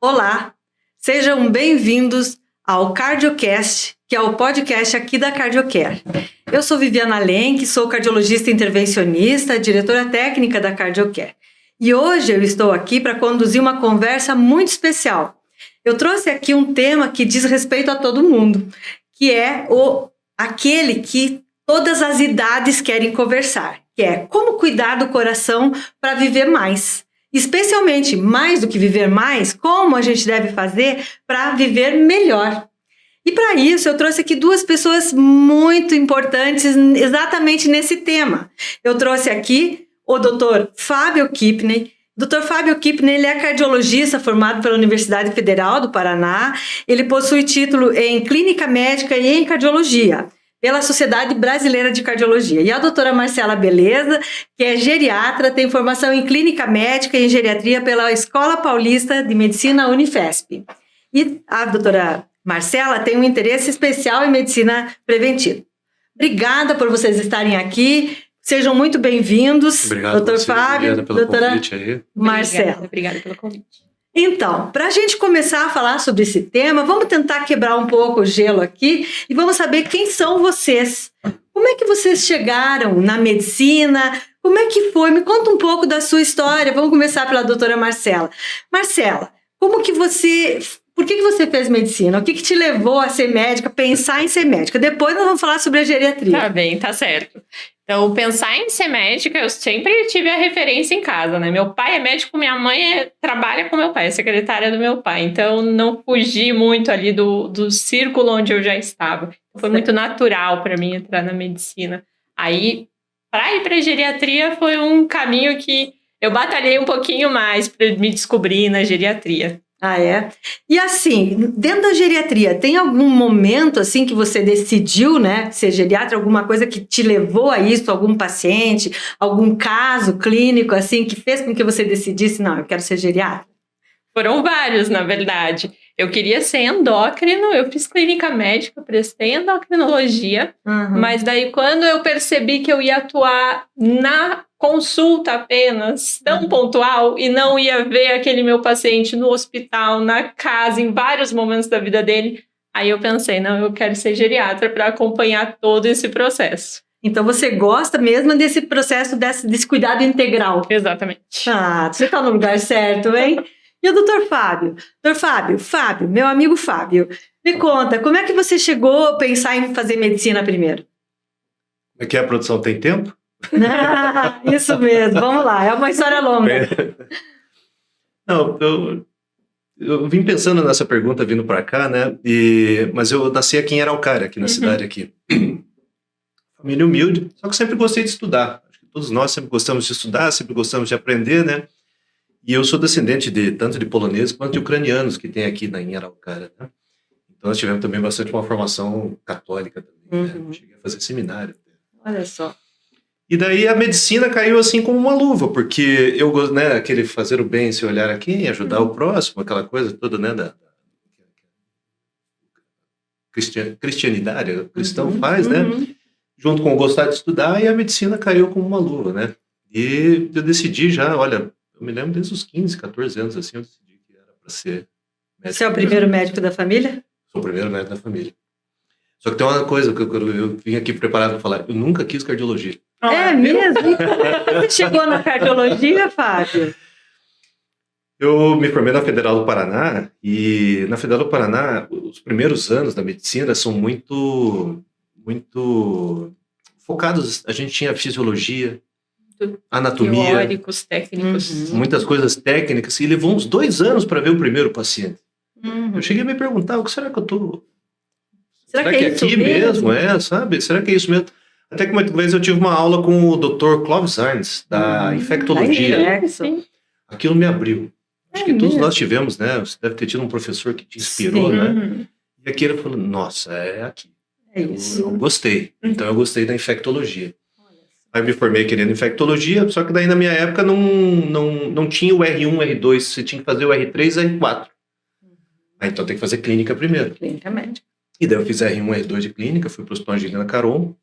Olá, sejam bem-vindos ao CardioCast, que é o podcast aqui da CardioCare. Eu sou Viviana Lenk, sou cardiologista intervencionista, diretora técnica da CardioCare. E hoje eu estou aqui para conduzir uma conversa muito especial. Eu trouxe aqui um tema que diz respeito a todo mundo, que é aquele que todas as idades querem conversar, que é como cuidar do coração para viver mais. Especialmente, mais do que viver mais, como a gente deve fazer para viver melhor. E para isso eu trouxe aqui duas pessoas muito importantes exatamente nesse tema. Eu trouxe aqui o Dr. Fábio Kipney. Dr. Fábio Kipney, ele é cardiologista formado pela Universidade Federal do Paraná. Ele possui título em Clínica Médica e em Cardiologia pela Sociedade Brasileira de Cardiologia. E a doutora Marcela Beleza, que é geriatra, tem formação em Clínica Médica e em Geriatria pela Escola Paulista de Medicina Unifesp. E a doutora Marcela tem um interesse especial em medicina preventiva. Obrigada por vocês estarem aqui. Sejam muito bem-vindos. Obrigado, doutor Fábio, pelo doutora convite aí. Marcela. Obrigada pelo convite. Então, para a gente começar a falar sobre esse tema, vamos tentar quebrar um pouco o gelo aqui e vamos saber quem são vocês. Como é que vocês chegaram na medicina? Como é que foi? Me conta um pouco da sua história. Vamos começar pela doutora Marcela. Marcela, por que você fez medicina? O que te levou a ser médica, pensar em ser médica? Depois nós vamos falar sobre a geriatria. Tá bem, tá certo. Então, pensar em ser médica, eu sempre tive a referência em casa, né? Meu pai é médico, minha mãe trabalha com meu pai, é secretária do meu pai. Então, não fugi muito ali do círculo onde eu já estava. Foi muito natural para mim entrar na medicina. Aí, para ir para a geriatria, foi um caminho que eu batalhei um pouquinho mais para me descobrir na geriatria. Ah, é? E assim, dentro da geriatria, tem algum momento assim que você decidiu, né, ser geriatra, alguma coisa que te levou a isso, algum paciente, algum caso clínico assim que fez com que você decidisse, não, eu quero ser geriatra? Foram vários, na verdade. Eu queria ser endócrino, eu fiz clínica médica, prestei endocrinologia, mas daí quando eu percebi que eu ia atuar na consulta apenas, tão pontual, e não ia ver aquele meu paciente no hospital, na casa, em vários momentos da vida dele, aí eu pensei, não, eu quero ser geriatra para acompanhar todo esse processo. Então você gosta mesmo desse processo, desse cuidado integral? Exatamente. Ah, você está no lugar certo, hein? E o doutor Fábio? Doutor Fábio, meu amigo Fábio, me conta, como é que você chegou a pensar em fazer medicina primeiro? Como é que a produção tem tempo? Ah, isso mesmo, vamos lá, é uma história longa. Não, eu vim pensando nessa pergunta vindo para cá, né? Mas eu nasci aqui em Araucária, aqui na cidade aqui. Família humilde, só que sempre gostei de estudar. Acho que todos nós sempre gostamos de estudar, sempre gostamos de aprender, né? E eu sou descendente tanto de poloneses quanto de ucranianos que tem aqui em Araucária, né? Então nós tivemos também bastante uma formação católica também, né? Cheguei a fazer seminário. Olha só. E daí a medicina caiu assim como uma luva, porque eu gosto, né, aquele fazer o bem, se olhar aqui, ajudar o próximo, aquela coisa toda, né, da cristianidade, o cristão faz, né, junto com o gostar de estudar, e a medicina caiu como uma luva, né, e eu decidi já, olha, eu me lembro desde os 15, 14 anos, assim, eu decidi que era para ser médico. Você é o primeiro médico da família? Sou o primeiro médico da família. Só que tem uma coisa que eu vim aqui preparado para falar, eu nunca quis cardiologia. É mesmo? Você chegou na cardiologia, Fábio? Eu me formei na Federal do Paraná, e na Federal do Paraná, os primeiros anos da medicina são muito focados. A gente tinha fisiologia, anatomia, teóricos, técnicos. muitas coisas técnicas, e levou uns 2 anos para ver o primeiro paciente. Eu cheguei a me perguntar, o que será que eu tô... Será que é aqui mesmo? Sabe? Será que é isso mesmo? Até que uma vez eu tive uma aula com o Dr. Clóvis Arnes, da infectologia. Aquilo me abriu. Acho que todos nós tivemos, né? Você deve ter tido um professor que te inspirou, né? E aqui ele falou, nossa, é aqui. É isso. Eu gostei. Então eu gostei da infectologia. Aí eu me formei querendo infectologia, só que daí na minha época não tinha o R1, R2, você tinha que fazer o R3 e R4. Aí então tem que fazer clínica primeiro. Clínica médica. E daí eu fiz R1, R2 de clínica, fui para o Hospital Angelina Caron,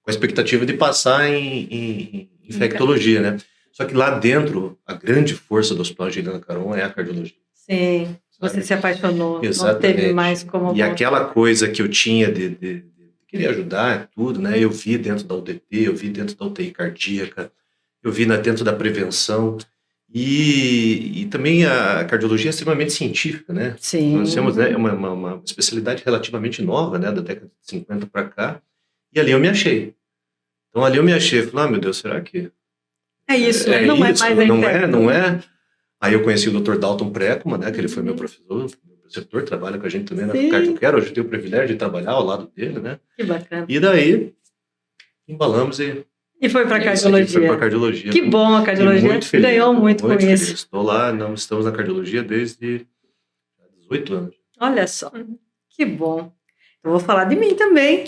com a expectativa de passar em infectologia, né? Só que lá dentro, a grande força do Hospital Angelina Caron é a cardiologia. Sim, você sabe? se apaixonou, Exatamente. não teve mais como E voltar. aquela coisa que eu tinha de querer ajudar, tudo, né? Eu vi dentro da UTT, eu vi dentro da UTI cardíaca, eu vi dentro da prevenção. E também a cardiologia é extremamente científica, né? Sim. Nós temos, né, uma especialidade relativamente nova, né? Da década de 50 para cá. E ali eu me achei. Então ali eu me achei. Falei, meu Deus, será que É isso, é não isso? é mais a Não infecção. é, não é? Aí eu conheci o Dr. Dalton Precoma, né? Que ele foi meu professor, meu preceptor, trabalha com a gente também na Sim. CardioCare. Hoje eu tenho o privilégio de trabalhar ao lado dele, né? Que bacana. E daí embalamos e foi para isso aqui foi para cardiologia. cardiologia. Que bom, a cardiologia muito feliz, ganhou muito com feliz. isso. Estou lá, estamos na cardiologia desde 18 anos. Olha só, que bom. Eu vou falar de mim também.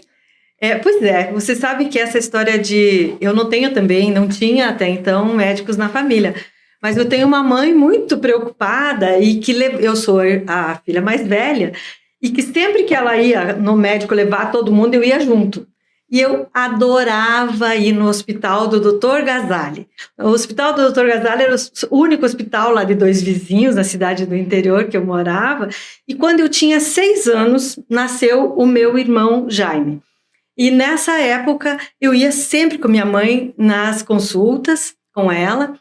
Pois é, você sabe que essa história de... Eu não tinha até então médicos na família, mas eu tenho uma mãe muito preocupada e que eu sou a filha mais velha e que sempre que ela ia no médico levar todo mundo, eu ia junto. E eu adorava ir no hospital do Dr. Gazali. O hospital do Dr. Gazali era o único hospital lá de 2 vizinhos, na cidade do interior que eu morava. E quando eu tinha 6 anos, nasceu o meu irmão Jaime. E nessa época, eu ia sempre com minha mãe nas consultas com ela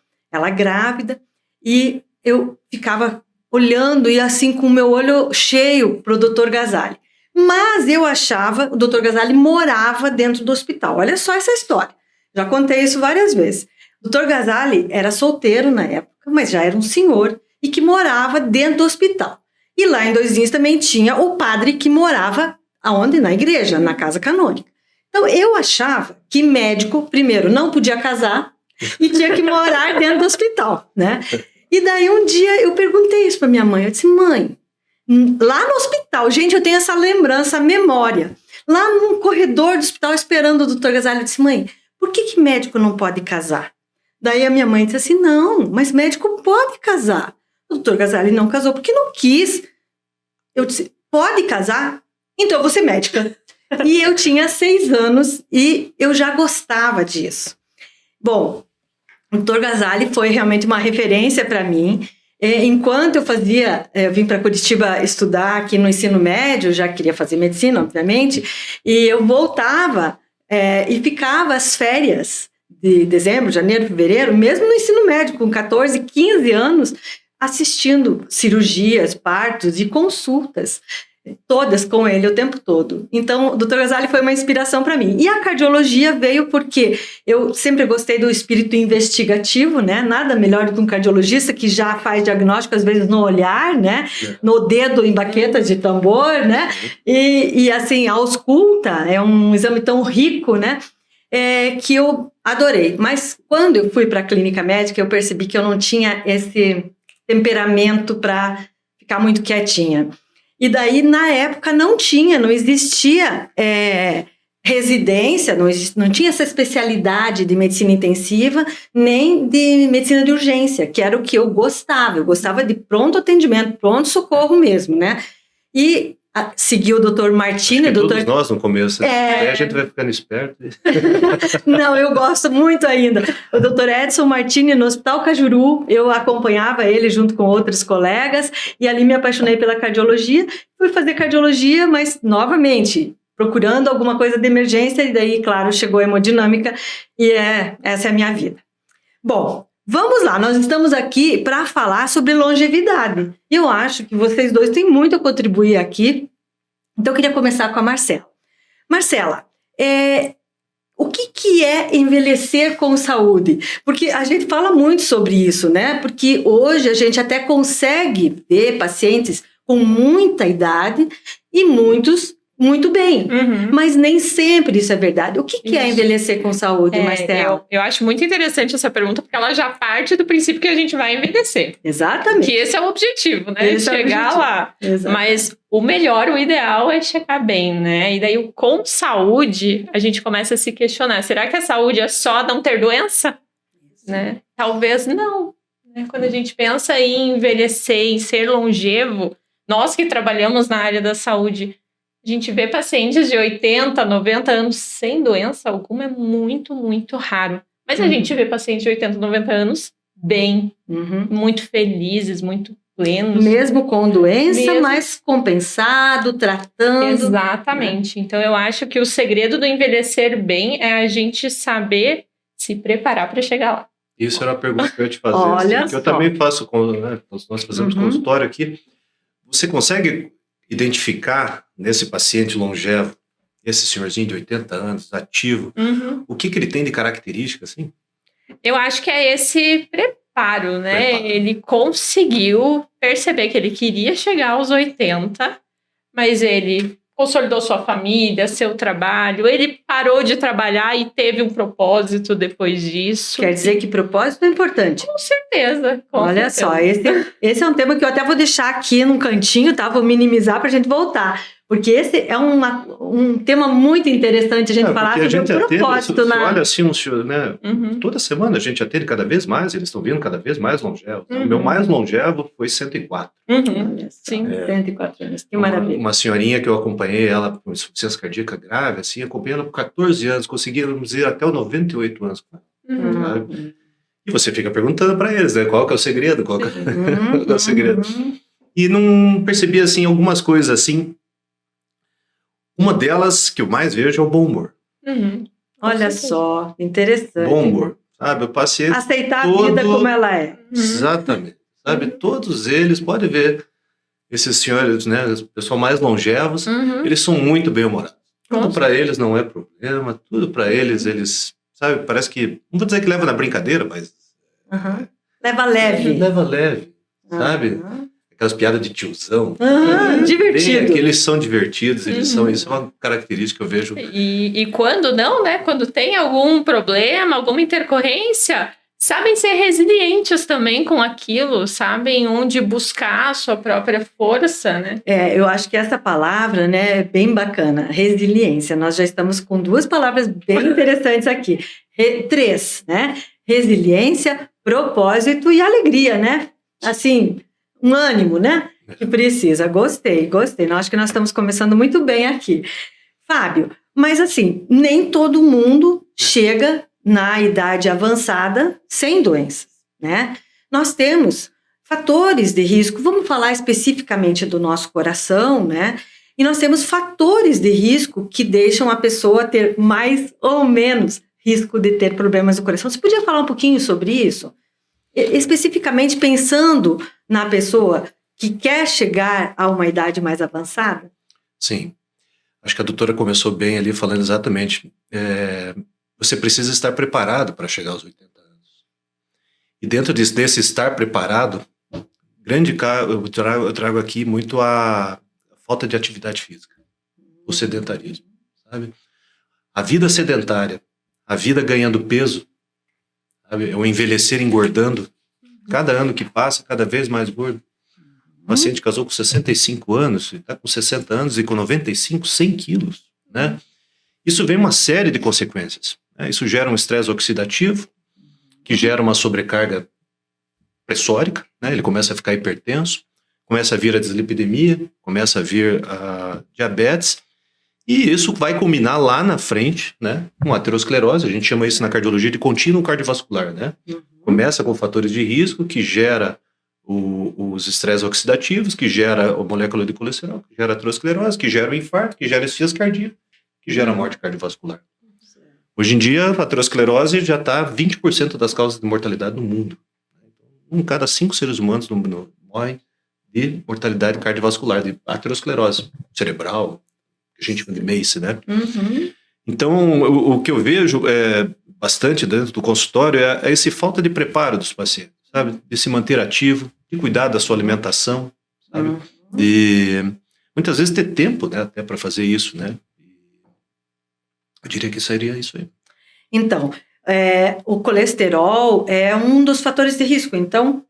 grávida, e eu ficava olhando e assim com o meu olho cheio para o Dr. Gazali. Mas eu achava, o Dr. Gazali morava dentro do hospital. Olha só essa história. Já contei isso várias vezes. O Dr. Gazali era solteiro na época, mas já era um senhor e que morava dentro do hospital. E lá em Dois Vinhos também tinha o padre que morava aonde? Na igreja, na casa canônica. Então eu achava que médico, primeiro, não podia casar e tinha que morar dentro do hospital, né? E daí um dia eu perguntei isso para minha mãe. Eu disse, mãe, lá no hospital, gente, eu tenho essa lembrança, essa memória. Lá no corredor do hospital, esperando o Dr. Gazali, eu disse, mãe, por que médico não pode casar? Daí a minha mãe disse assim, não, mas médico pode casar. O Dr. Gazali não casou porque não quis. Eu disse, pode casar? Então eu vou ser médica. E eu tinha 6 anos e eu já gostava disso. Bom, o Dr. Gazali foi realmente uma referência para mim. Enquanto eu vim para Curitiba estudar aqui no ensino médio, já queria fazer medicina, obviamente, e eu voltava e ficava as férias de dezembro, janeiro, fevereiro, mesmo no ensino médio, com 14, 15 anos, assistindo cirurgias, partos e consultas, todas com ele o tempo todo. Então, o Dr. Gazali foi uma inspiração para mim. E a cardiologia veio porque eu sempre gostei do espírito investigativo, né? Nada melhor do que um cardiologista que já faz diagnóstico, às vezes, no olhar, né? No dedo em baqueta de tambor, né? E assim, a ausculta é um exame tão rico, né? Que eu adorei. Mas quando eu fui para a clínica médica, eu percebi que eu não tinha esse temperamento para ficar muito quietinha. E daí, na época, não existia residência, não tinha essa especialidade de medicina intensiva, nem de medicina de urgência, que era o que eu gostava. Eu gostava de pronto atendimento, pronto socorro mesmo, né? E segui o Dr. Martini. Todos nós no começo. Aí a gente vai ficando esperto. Não, eu gosto muito ainda. O Dr. Edson Martini, no Hospital Cajuru, eu acompanhava ele junto com outros colegas, e ali me apaixonei pela cardiologia. Fui fazer cardiologia, mas, novamente, procurando alguma coisa de emergência, e daí, claro, chegou a hemodinâmica, e essa é a minha vida. Bom, vamos lá, nós estamos aqui para falar sobre longevidade. Eu acho que vocês dois têm muito a contribuir aqui, então eu queria começar com a Marcela. Marcela, o que é envelhecer com saúde? Porque a gente fala muito sobre isso, né? Porque hoje a gente até consegue ver pacientes com muita idade e muitos muito bem, mas nem sempre isso é verdade. O que é envelhecer com saúde, Marcela? Eu acho muito interessante essa pergunta, porque ela já parte do princípio que a gente vai envelhecer. Exatamente. Que esse é o objetivo, né? Chegar lá. Exatamente. Mas o melhor, o ideal é chegar bem, né? E daí, com saúde, a gente começa a se questionar. Será que a saúde é só não ter doença? Né? Talvez não. Né? Quando a gente pensa em envelhecer, em ser longevo, nós que trabalhamos na área da saúde, a gente vê pacientes de 80, 90 anos sem doença alguma, é muito, muito raro. Mas a gente vê pacientes de 80, 90 anos bem, muito felizes, muito plenos. Mesmo com doença, Mesmo. mas compensado, tratando. Exatamente. Então, eu acho que o segredo do envelhecer bem é a gente saber se preparar para chegar lá. Isso era a pergunta que eu ia te fazer. Olha assim, que eu só. também faço, né, nós fazemos consultório aqui. Você consegue identificar nesse paciente longevo, esse senhorzinho de 80 anos, ativo, o que ele tem de característica, assim? Eu acho que é esse preparo, né? Preparo. Ele conseguiu perceber que ele queria chegar aos 80, mas ele consolidou sua família, seu trabalho, ele parou de trabalhar e teve um propósito depois disso. Quer dizer que propósito é importante. Com certeza. Olha só, esse é um tema que eu até vou deixar aqui num cantinho, tá? Vou minimizar para a gente voltar. Porque esse é um tema muito interessante a gente falar sobre o propósito. Olha assim, um senhor, né? Toda semana a gente atende cada vez mais, eles estão vindo cada vez mais longevos. O meu mais longevo foi 104. Sim. 104 anos, que maravilha. Uma senhorinha que eu acompanhei, ela com insuficiência cardíaca grave, assim, acompanhei ela por 14 anos, conseguimos ir até os 98 anos. Sabe? E você fica perguntando para eles, né? Qual que é o segredo? Qual que é o segredo? E não percebi, assim, algumas coisas, assim. Uma delas que eu mais vejo é o bom humor. Olha só, interessante. Bom humor, sabe? O paciente aceitar a vida como ela é. Exatamente. Sabe? Todos eles, pode ver, esses senhores, né? Os pessoal mais longevos, eles são muito bem-humorados. Tudo para eles não é problema, tudo para eles, sabe? Parece que, não vou dizer que leva na brincadeira, mas... Leva leve. Leva leve, sabe? Aquelas piadas de tiozão. Divertido. Eles são divertidos, isso é uma característica que eu vejo. E quando não, né? Quando tem algum problema, alguma intercorrência, sabem ser resilientes também com aquilo, sabem onde buscar a sua própria força, né? Eu acho que essa palavra, né, é bem bacana, resiliência. Nós já estamos com duas palavras bem interessantes aqui. Três, né? Resiliência, propósito e alegria, né? Assim, um ânimo, né? Que precisa. Gostei. Não, acho que nós estamos começando muito bem aqui. Fábio, mas assim, nem todo mundo chega na idade avançada sem doenças, né? Nós temos fatores de risco, vamos falar especificamente do nosso coração, né? E nós temos fatores de risco que deixam a pessoa ter mais ou menos risco de ter problemas do coração. Você podia falar um pouquinho sobre isso? Especificamente pensando na pessoa que quer chegar a uma idade mais avançada? Sim. Acho que a doutora começou bem ali falando exatamente. Você precisa estar preparado para chegar aos 80 anos. E dentro desse estar preparado, eu trago aqui muito a falta de atividade física, o sedentarismo, sabe? A vida sedentária, a vida ganhando peso, sabe? O envelhecer engordando, cada ano que passa, cada vez mais gordo. O paciente casou com 65 anos, está com 60 anos e com 95, 100 quilos, né? Isso vem uma série de consequências. Né? Isso gera um estresse oxidativo, que gera uma sobrecarga pressórica, né? Ele começa a ficar hipertenso, começa a vir a dislipidemia, começa a vir a diabetes, e isso vai culminar lá na frente, né? Com aterosclerose, a gente chama isso na cardiologia de contínuo cardiovascular, né? Começa com fatores de risco, que gera os estresses oxidativos, que gera a molécula de colesterol, que gera aterosclerose, que gera o infarto, que gera insuficiência cardíaca, que gera a morte cardiovascular. Hoje em dia, a aterosclerose já está 20% das causas de mortalidade no mundo. Um cada 5 seres humanos no mundo morrem de mortalidade cardiovascular, de aterosclerose cerebral, que a gente chama de MACE, né? Então, o que eu vejo bastante dentro do consultório é esse falta de preparo dos pacientes, sabe? De se manter ativo, de cuidar da sua alimentação, sabe? De muitas vezes ter tempo, né, até para fazer isso, né? Eu diria que seria isso aí. Então, o colesterol é um dos fatores de risco. Então,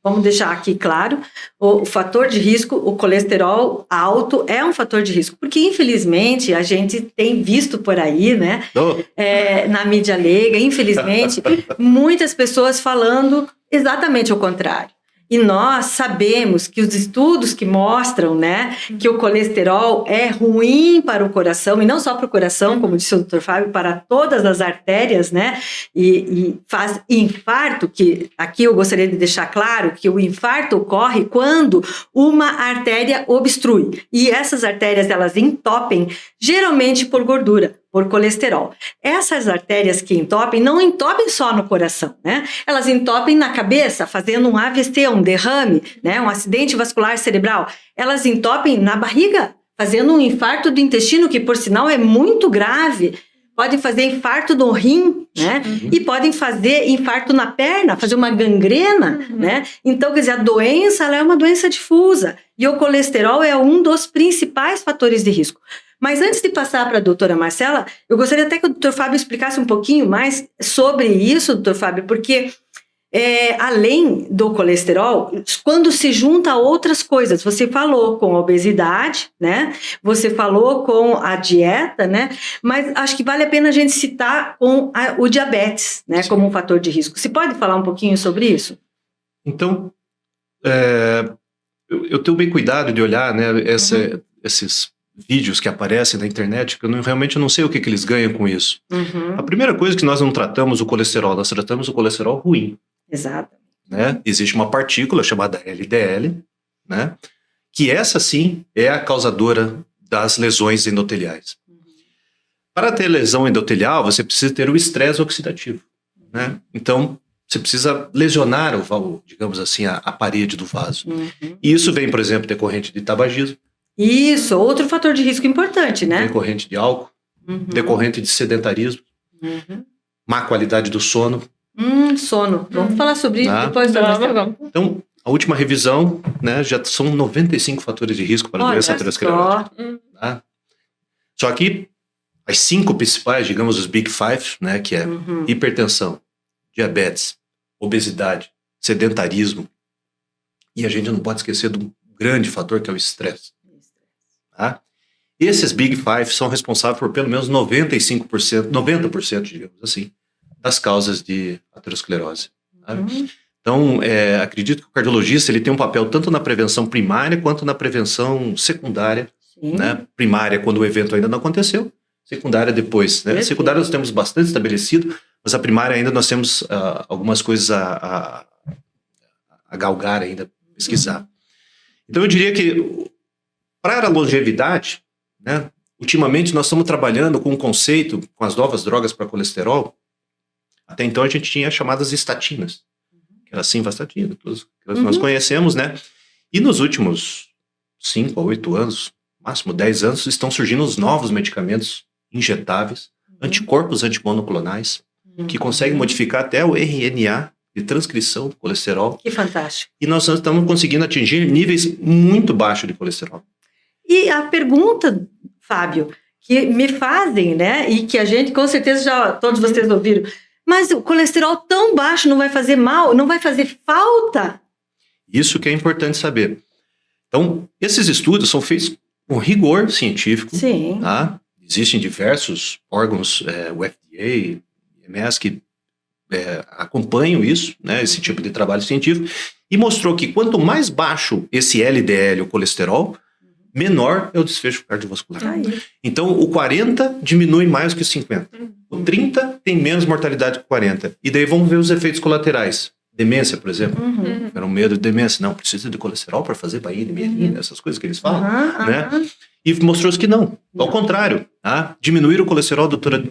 vamos deixar aqui claro, o fator de risco, o colesterol alto é um fator de risco. Porque, infelizmente, a gente tem visto por aí, né, na mídia leiga, infelizmente, muitas pessoas falando exatamente o contrário. E nós sabemos que os estudos que mostram, né, que o colesterol é ruim para o coração, e não só para o coração, como disse o Dr. Fábio, para todas as artérias, né, e faz infarto, que aqui eu gostaria de deixar claro que o infarto ocorre quando uma artéria obstrui, e essas artérias, elas entopem, geralmente por gordura, por colesterol. Essas artérias que entopem, não entopem só no coração, né? Elas entopem na cabeça, fazendo um AVC, um derrame, né? Um acidente vascular cerebral. Elas entopem na barriga, fazendo um infarto do intestino, que por sinal é muito grave. Podem fazer infarto no rim, né? E podem fazer infarto na perna, fazer uma gangrena, né? Então, quer dizer, a doença, ela é uma doença difusa. E o colesterol é um dos principais fatores de risco. Mas antes de passar para a doutora Marcela, eu gostaria até que o doutor Fábio explicasse um pouquinho mais sobre isso, doutor Fábio, porque além do colesterol, quando se junta a outras coisas, você falou com a obesidade, né? Você falou com a dieta, né? Mas acho que vale a pena a gente citar com o diabetes, né? Como um fator de risco. Você pode falar um pouquinho sobre isso? Então, eu tenho bem cuidado de olhar, né, esses vídeos que aparecem na internet, que eu realmente não sei o que eles ganham com isso. A primeira coisa que nós não tratamos o colesterol, nós tratamos o colesterol ruim. Exato. Né? Existe uma partícula chamada LDL, né, que essa sim é a causadora das lesões endoteliais. Para ter lesão endotelial, você precisa ter o estresse oxidativo, né? Então, você precisa lesionar digamos assim, a parede do vaso. E isso vem, por exemplo, decorrente de tabagismo. Isso, outro fator de risco importante, né? Decorrente de álcool, decorrente de sedentarismo, má qualidade do sono. Sono. Vamos falar sobre isso depois da nossa... Então, a última revisão, né, já são 95 fatores de risco para a doença aterosclerótica. Tá? Só que as 5 principais, digamos os Big Five, né, que é hipertensão, diabetes, obesidade, sedentarismo, e a gente não pode esquecer do grande fator que é o estresse. Tá? Esses Big Five são responsáveis por pelo menos 95%, 90%, digamos assim, das causas de aterosclerose. Tá? Então, acredito que o cardiologista ele tem um papel tanto na prevenção primária quanto na prevenção secundária. Né? Primária, quando o evento ainda não aconteceu, secundária depois. Né? A secundária nós temos bastante estabelecido, mas a primária ainda nós temos algumas coisas a galgar ainda, pesquisar. Então, eu diria que para a longevidade, né, ultimamente nós estamos trabalhando com um conceito, com as novas drogas para colesterol. Até então a gente tinha as chamadas estatinas, que era a simvastatina, que nós conhecemos, né? E nos últimos 5 a 8 anos, máximo 10 anos, estão surgindo os novos medicamentos injetáveis, anticorpos antimonoclonais, que conseguem modificar até o RNA de transcrição do colesterol. Que fantástico. E nós estamos conseguindo atingir níveis muito baixos de colesterol. E a pergunta, Fábio, que me fazem, né, e que a gente, com certeza, já todos vocês ouviram, mas o colesterol tão baixo não vai fazer mal? Não vai fazer falta? Isso que é importante saber. Então, esses estudos são feitos com rigor científico. Sim. Tá? Existem diversos órgãos, o FDA, MS, que acompanham isso, né, esse tipo de trabalho científico, e mostrou que quanto mais baixo esse LDL, o colesterol, menor é o desfecho cardiovascular. Então, o 40 diminui mais que o 50. O 30 tem menos mortalidade que o 40. E daí vamos ver os efeitos colaterais. Demência, por exemplo. Era um medo de demência. Não, precisa de colesterol para fazer baía de mielina, essas coisas que eles falam. Né? E mostrou-se que não. Ao contrário. Tá? Diminuir o colesterol, doutora,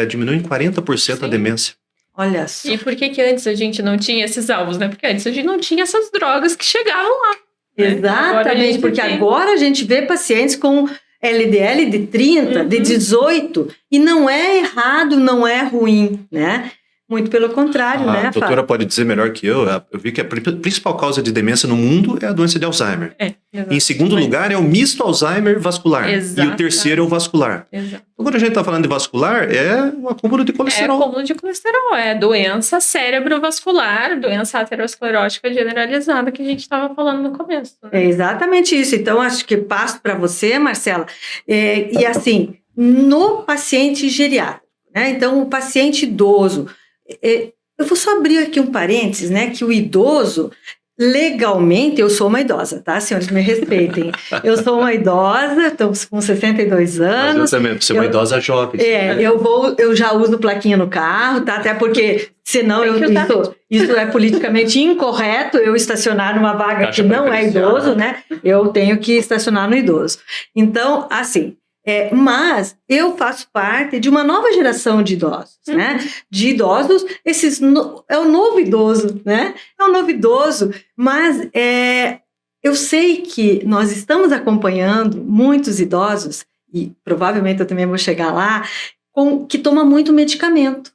diminui em 40% a demência. Olha só. E por que antes a gente não tinha esses alvos, né? Porque antes a gente não tinha essas drogas que chegavam lá. Exatamente, porque agora a gente vê pacientes com LDL de 30, de 18, e não é errado, não é ruim, né? Muito pelo contrário, né, Fábio? A doutora pode dizer melhor que eu vi que a principal causa de demência no mundo é a doença de Alzheimer. Em segundo lugar é o misto Alzheimer vascular. E o terceiro é o vascular. Então, quando a gente está falando de vascular, é o acúmulo de colesterol. É acúmulo de colesterol, é doença cerebrovascular, doença aterosclerótica generalizada que a gente estava falando no começo. Né? É exatamente isso. Então, acho que passo para você, Marcela. E assim, no paciente geriátrico, né? Então, o paciente idoso... eu vou só abrir aqui um parênteses, né? Que o idoso, legalmente, eu sou uma idosa, tá, senhores? Me respeitem. Eu sou uma idosa, estou com 62 anos. Mas eu também, você é uma idosa jovem. Eu já uso plaquinha no carro, tá? Até porque, senão, isso é politicamente incorreto, eu estacionar numa vaga que não é idoso, né? Eu tenho que estacionar no idoso. Então, assim... mas eu faço parte de uma nova geração de idosos, né? De idosos, é o novo idoso, né? É o novo idoso, mas eu sei que nós estamos acompanhando muitos idosos, e provavelmente eu também vou chegar lá, que tomam muito medicamento,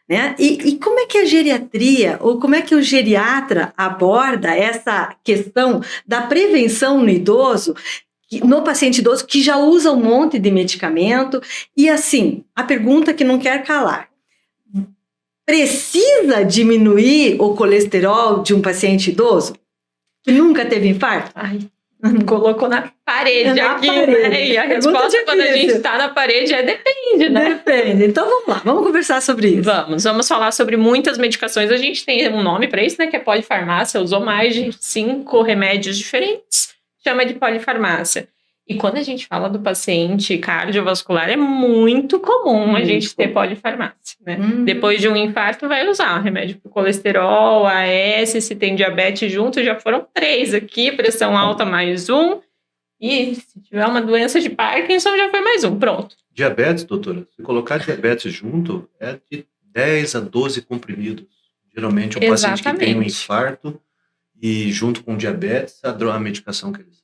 né? E como é que a geriatria, ou como é que o geriatra aborda essa questão da prevenção no idoso, no paciente idoso que já usa um monte de medicamento? E assim, a pergunta que não quer calar: precisa diminuir o colesterol de um paciente idoso que nunca teve infarto? Ai, colocou na parede aqui, né? E a resposta quando a gente está na parede depende, né? Depende. Então vamos lá, vamos conversar sobre isso. Vamos falar sobre muitas medicações. A gente tem um nome para isso, né? Que é polifarmácia. Usou mais de 5 remédios diferentes. Chama de polifarmácia. E quando a gente fala do paciente cardiovascular, é muito comum a gente ter polifarmácia, né? Depois de um infarto, vai usar remédio para colesterol, AS, se tem diabetes junto, já foram 3 aqui, pressão alta mais 1. E se tiver uma doença de Parkinson, já foi mais 1, pronto. Diabetes, doutora, se colocar diabetes junto, é de 10 a 12 comprimidos. Geralmente, o paciente que tem um infarto e junto com diabetes, a medicação que ele usa.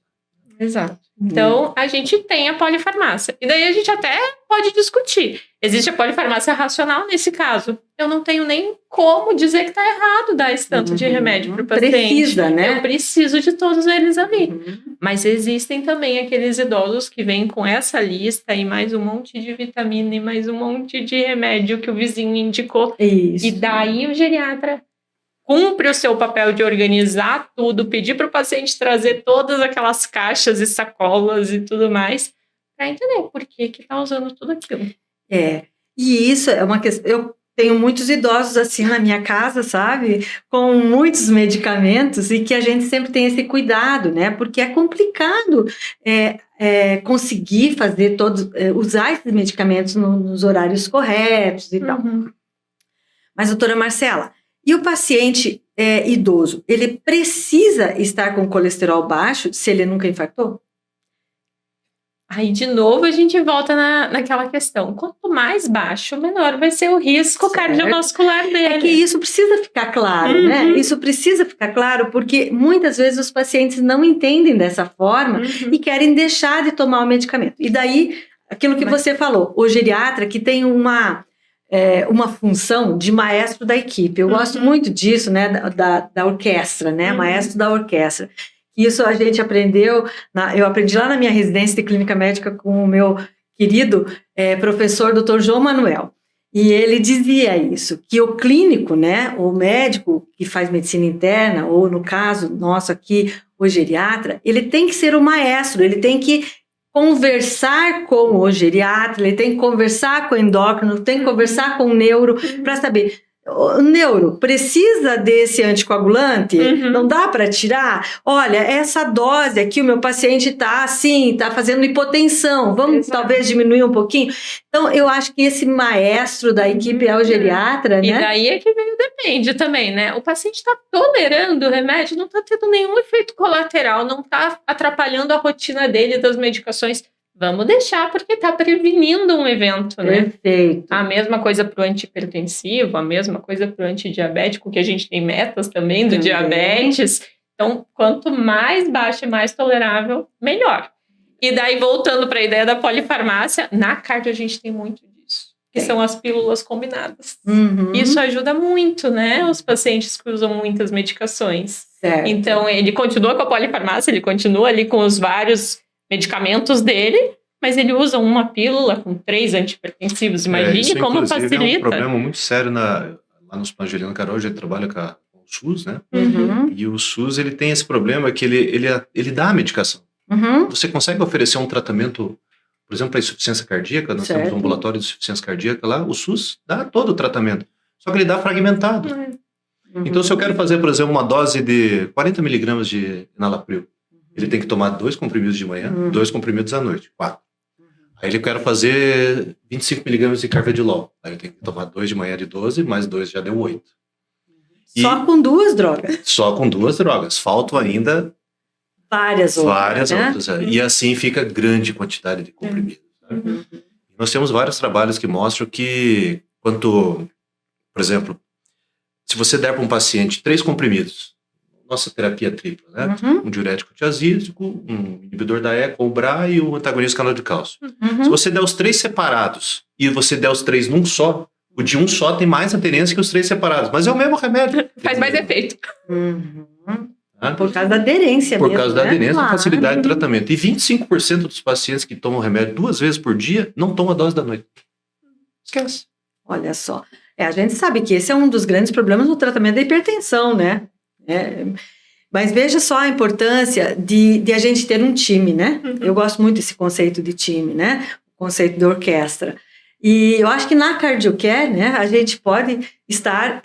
Exato. Então, a gente tem a polifarmácia. E daí a gente até pode discutir. Existe a polifarmácia racional nesse caso. Eu não tenho nem como dizer que está errado dar esse tanto de remédio para o paciente. Precisa, né? Eu preciso de todos eles ali. Mas existem também aqueles idosos que vêm com essa lista e mais um monte de vitamina e mais um monte de remédio que o vizinho indicou. Isso. E daí o geriatra cumpre o seu papel de organizar tudo, pedir para o paciente trazer todas aquelas caixas e sacolas e tudo mais, para entender por que está usando tudo aquilo. E isso é uma questão. Eu tenho muitos idosos assim na minha casa, sabe? Com muitos medicamentos, e que a gente sempre tem esse cuidado, né? Porque é complicado conseguir fazer usar esses medicamentos nos horários corretos e tal. Mas, doutora Marcela, e o paciente idoso, ele precisa estar com colesterol baixo se ele nunca infartou? Aí, de novo, a gente volta naquela questão. Quanto mais baixo, menor vai ser o risco cardiovascular dele. É que isso precisa ficar claro, né? Isso precisa ficar claro, porque muitas vezes os pacientes não entendem dessa forma e querem deixar de tomar o medicamento. E daí, aquilo que você falou, o geriatra que tem uma função de maestro da equipe. Eu gosto muito disso, né, da orquestra, né, maestro da orquestra. Isso a gente aprendeu, eu aprendi lá na minha residência de clínica médica com o meu querido professor Dr. João Manuel. E ele dizia isso, que o clínico, né, o médico que faz medicina interna, ou no caso nosso aqui, o geriatra, ele tem que ser o maestro, ele tem que conversar com o geriatra, ele tem que conversar com o endócrino, tem que conversar com o neuro para saber, o neuro precisa desse anticoagulante? Não dá para tirar? Olha, essa dose aqui, o meu paciente está assim, está fazendo hipotensão, vamos talvez diminuir um pouquinho? Então, eu acho que esse maestro da equipe é o geriatra, né? E daí é que veio, depende também, né? O paciente está tolerando o remédio, não está tendo nenhum efeito colateral, não está atrapalhando a rotina dele das medicações. Vamos deixar, porque está prevenindo um evento, né? Perfeito. A mesma coisa para o antihipertensivo, a mesma coisa para o antidiabético, que a gente tem metas também do diabetes. Então, quanto mais baixo e mais tolerável, melhor. E daí, voltando para a ideia da polifarmácia, na cardio a gente tem muito disso, que são as pílulas combinadas. Isso ajuda muito, né? Os pacientes que usam muitas medicações. Certo. Então, ele continua com a polifarmácia, ele continua ali com os vários medicamentos dele, mas ele usa uma pílula com 3 antihipertensivos. Imagine isso, como facilita. É um problema muito sério lá no Angelina Carol, a gente trabalha com o SUS, né? E o SUS, ele tem esse problema que ele dá a medicação. Você consegue oferecer um tratamento, por exemplo, para insuficiência cardíaca, nós temos um ambulatório de insuficiência cardíaca lá, o SUS dá todo o tratamento, só que ele dá fragmentado. Então, se eu quero fazer, por exemplo, uma dose de 40 miligramas de enalapril, ele tem que tomar 2 comprimidos de manhã, 2 comprimidos à noite, 4. Aí ele quer fazer 25 miligramas de carvedilol. Aí eu tenho que tomar 2 de manhã de 12, mais 2 já deu 8. Só com 2 drogas? Só com 2 drogas. Faltam ainda várias outras. Né? E assim fica grande quantidade de comprimidos. Nós temos vários trabalhos que mostram que por exemplo, se você der para um paciente 3 comprimidos, nossa terapia tripla, né? Um diurético tiazídico, um inibidor da ECA ou BRA e um antagonista canal de cálcio. Se você der os 3 separados e você der os 3 num só, o de um só tem mais aderência que os 3 separados, mas é o mesmo remédio. Faz mais efeito. Por causa da aderência Por mesmo, causa da aderência e facilidade de Claro. tratamento. E 25% dos pacientes que tomam remédio 2 vezes por dia não tomam a dose da noite. Esquece. Olha só. A gente sabe que esse é um dos grandes problemas no tratamento da hipertensão, né? Mas veja só a importância de a gente ter um time, né? Eu gosto muito desse conceito de time, né? O conceito de orquestra. E eu acho que na CardioCare, né, a gente pode estar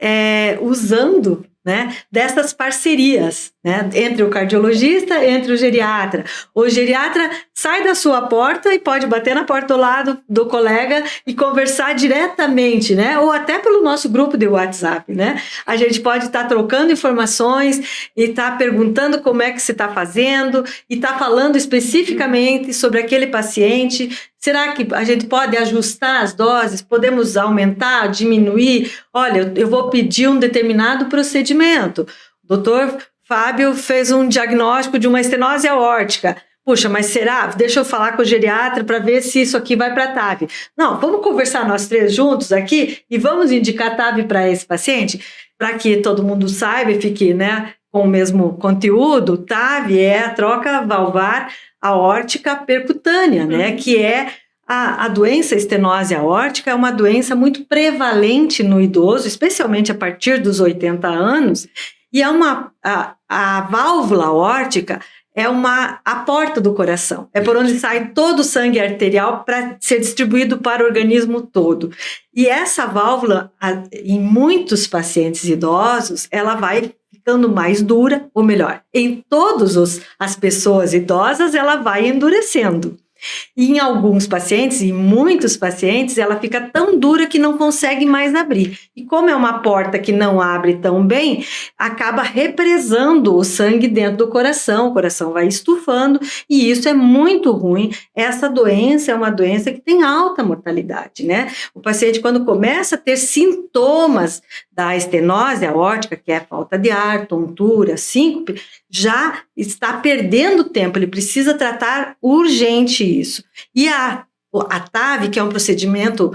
usando, né, dessas parcerias, né, entre o cardiologista, entre o geriatra. O geriatra sai da sua porta e pode bater na porta do lado do colega e conversar diretamente, né, ou até pelo nosso grupo de WhatsApp, né. A gente pode estar trocando informações e estar perguntando como é que você está fazendo e estar falando especificamente sobre aquele paciente. Será que a gente pode ajustar as doses? Podemos aumentar, diminuir? Olha, eu vou pedir um determinado procedimento. O doutor Fábio fez um diagnóstico de uma estenose aórtica. Puxa, mas será? Deixa eu falar com o geriatra para ver se isso aqui vai para a TAV. Não, vamos conversar nós 3 juntos aqui e vamos indicar TAV para esse paciente, para que todo mundo saiba e fique, né, com o mesmo conteúdo. TAV é a troca valvar aórtica percutânea, né, que é a doença estenose aórtica, é uma doença muito prevalente no idoso, especialmente a partir dos 80 anos, e a válvula aórtica é a porta do coração, é por onde sai todo o sangue arterial para ser distribuído para o organismo todo. E essa válvula, em muitos pacientes idosos, ela vai ficando mais dura, ou melhor, em todas as pessoas idosas, ela vai endurecendo. E em alguns pacientes, em muitos pacientes, ela fica tão dura que não consegue mais abrir. E como é uma porta que não abre tão bem, acaba represando o sangue dentro do coração, o coração vai estufando, e isso é muito ruim. Essa doença é uma doença que tem alta mortalidade, né? O paciente, quando começa a ter sintomas da estenose aórtica, que é falta de ar, tontura, síncope, já está perdendo tempo, ele precisa tratar urgente isso. E a TAV, que é um procedimento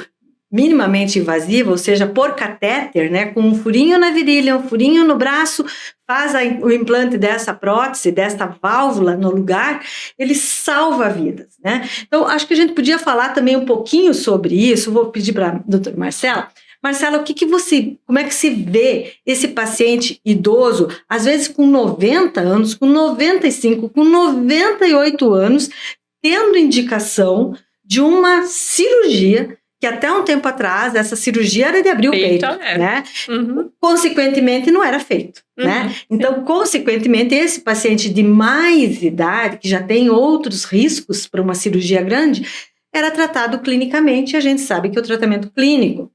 minimamente invasivo, ou seja, por catéter, né, com um furinho na virilha, um furinho no braço, faz o implante dessa prótese, dessa válvula no lugar, ele salva vidas, né? Então, acho que a gente podia falar também um pouquinho sobre isso. Vou pedir para a doutora Marcela. Marcela, como é que se vê esse paciente idoso, às vezes com 90 anos, com 95, com 98 anos, tendo indicação de uma cirurgia, que até um tempo atrás, essa cirurgia era de abrir o peito, né? Consequentemente, não era feito, né? Então, consequentemente, esse paciente de mais idade, que já tem outros riscos para uma cirurgia grande, era tratado clinicamente, e a gente sabe que o tratamento clínico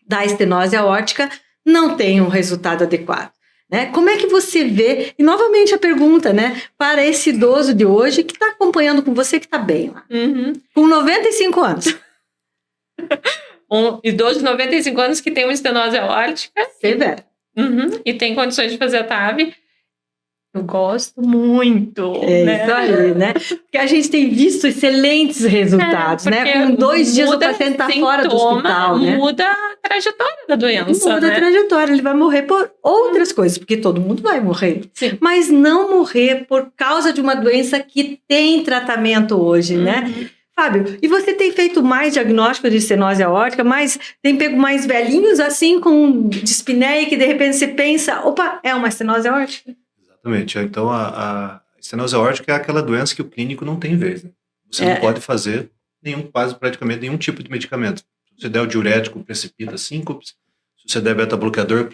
da estenose aórtica não tem um resultado adequado, né? Como é que você vê, e novamente a pergunta, né, para esse idoso de hoje que está acompanhando com você, que está bem lá, com 95 anos. Um idoso de 95 anos que tem uma estenose aórtica. Severa. E tem condições de fazer a TAV. Eu gosto muito. Né? Isso aí, né? Porque a gente tem visto excelentes resultados, né? Com 2 dias o paciente está fora do hospital, né? Muda a trajetória da doença. Muda a trajetória, ele vai morrer por outras coisas, porque todo mundo vai morrer. Sim. Mas não morrer por causa de uma doença que tem tratamento hoje, né? Fábio, e você tem feito mais diagnóstico de estenose aórtica, tem pego mais velhinhos assim com dispneia que de repente você pensa, opa, é uma estenose aórtica? Exatamente. Então, a estenose aórtica é aquela doença que o clínico não tem vez, né? Você não pode fazer praticamente nenhum tipo de medicamento. Se você der o diurético, precipita síncopes. Se você der beta-bloqueador,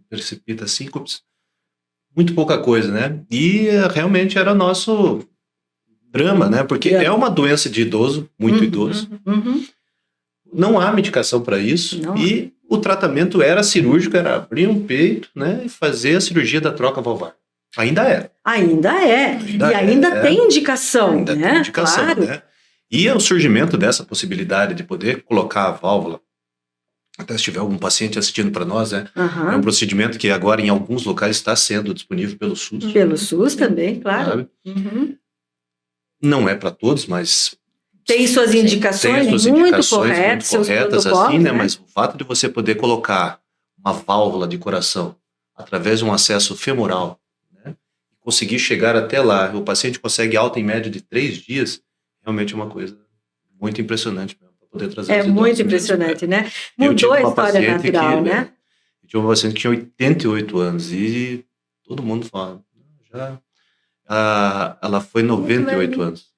precipita síncopes. Muito pouca coisa, né? E realmente era nosso drama, né? Porque é uma doença de idoso, muito idoso. Não há medicação para isso. E o tratamento era cirúrgico, era abrir um peito, né? E fazer a cirurgia da troca valvar. Ainda é. Ainda é. E ainda tem indicação, ainda né? Tem indicação, claro. né? E o surgimento dessa possibilidade de poder colocar a válvula, até se tiver algum paciente assistindo para nós, né? É um procedimento que agora em alguns locais está sendo disponível pelo SUS. Pelo SUS também, claro. Não é para todos, mas tem suas indicações, muito corretas assim, né? Mas o fato de você poder colocar uma válvula de coração através de um acesso femoral, né? Conseguir chegar até lá, o paciente consegue alta em média de 3 dias, realmente é uma coisa muito impressionante para poder trazer. É muito impressionante, né? Mudou a história natural, né? Eu tinha uma paciente que tinha 88 anos e todo mundo fala, ela foi 98 anos.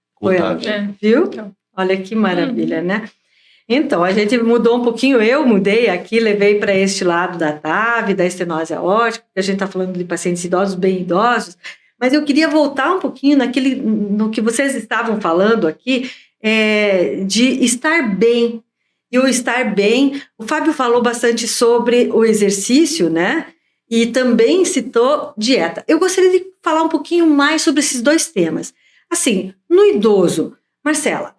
Viu? Olha que maravilha, né? Então, a gente mudou um pouquinho, eu mudei aqui, levei para este lado da TAV, da estenose aórtica, porque a gente está falando de pacientes idosos, bem idosos, mas eu queria voltar um pouquinho no que vocês estavam falando aqui, de estar bem. E o estar bem, o Fábio falou bastante sobre o exercício, né? E também citou dieta. Eu gostaria de falar um pouquinho mais sobre esses dois temas. Assim, no idoso, Marcela,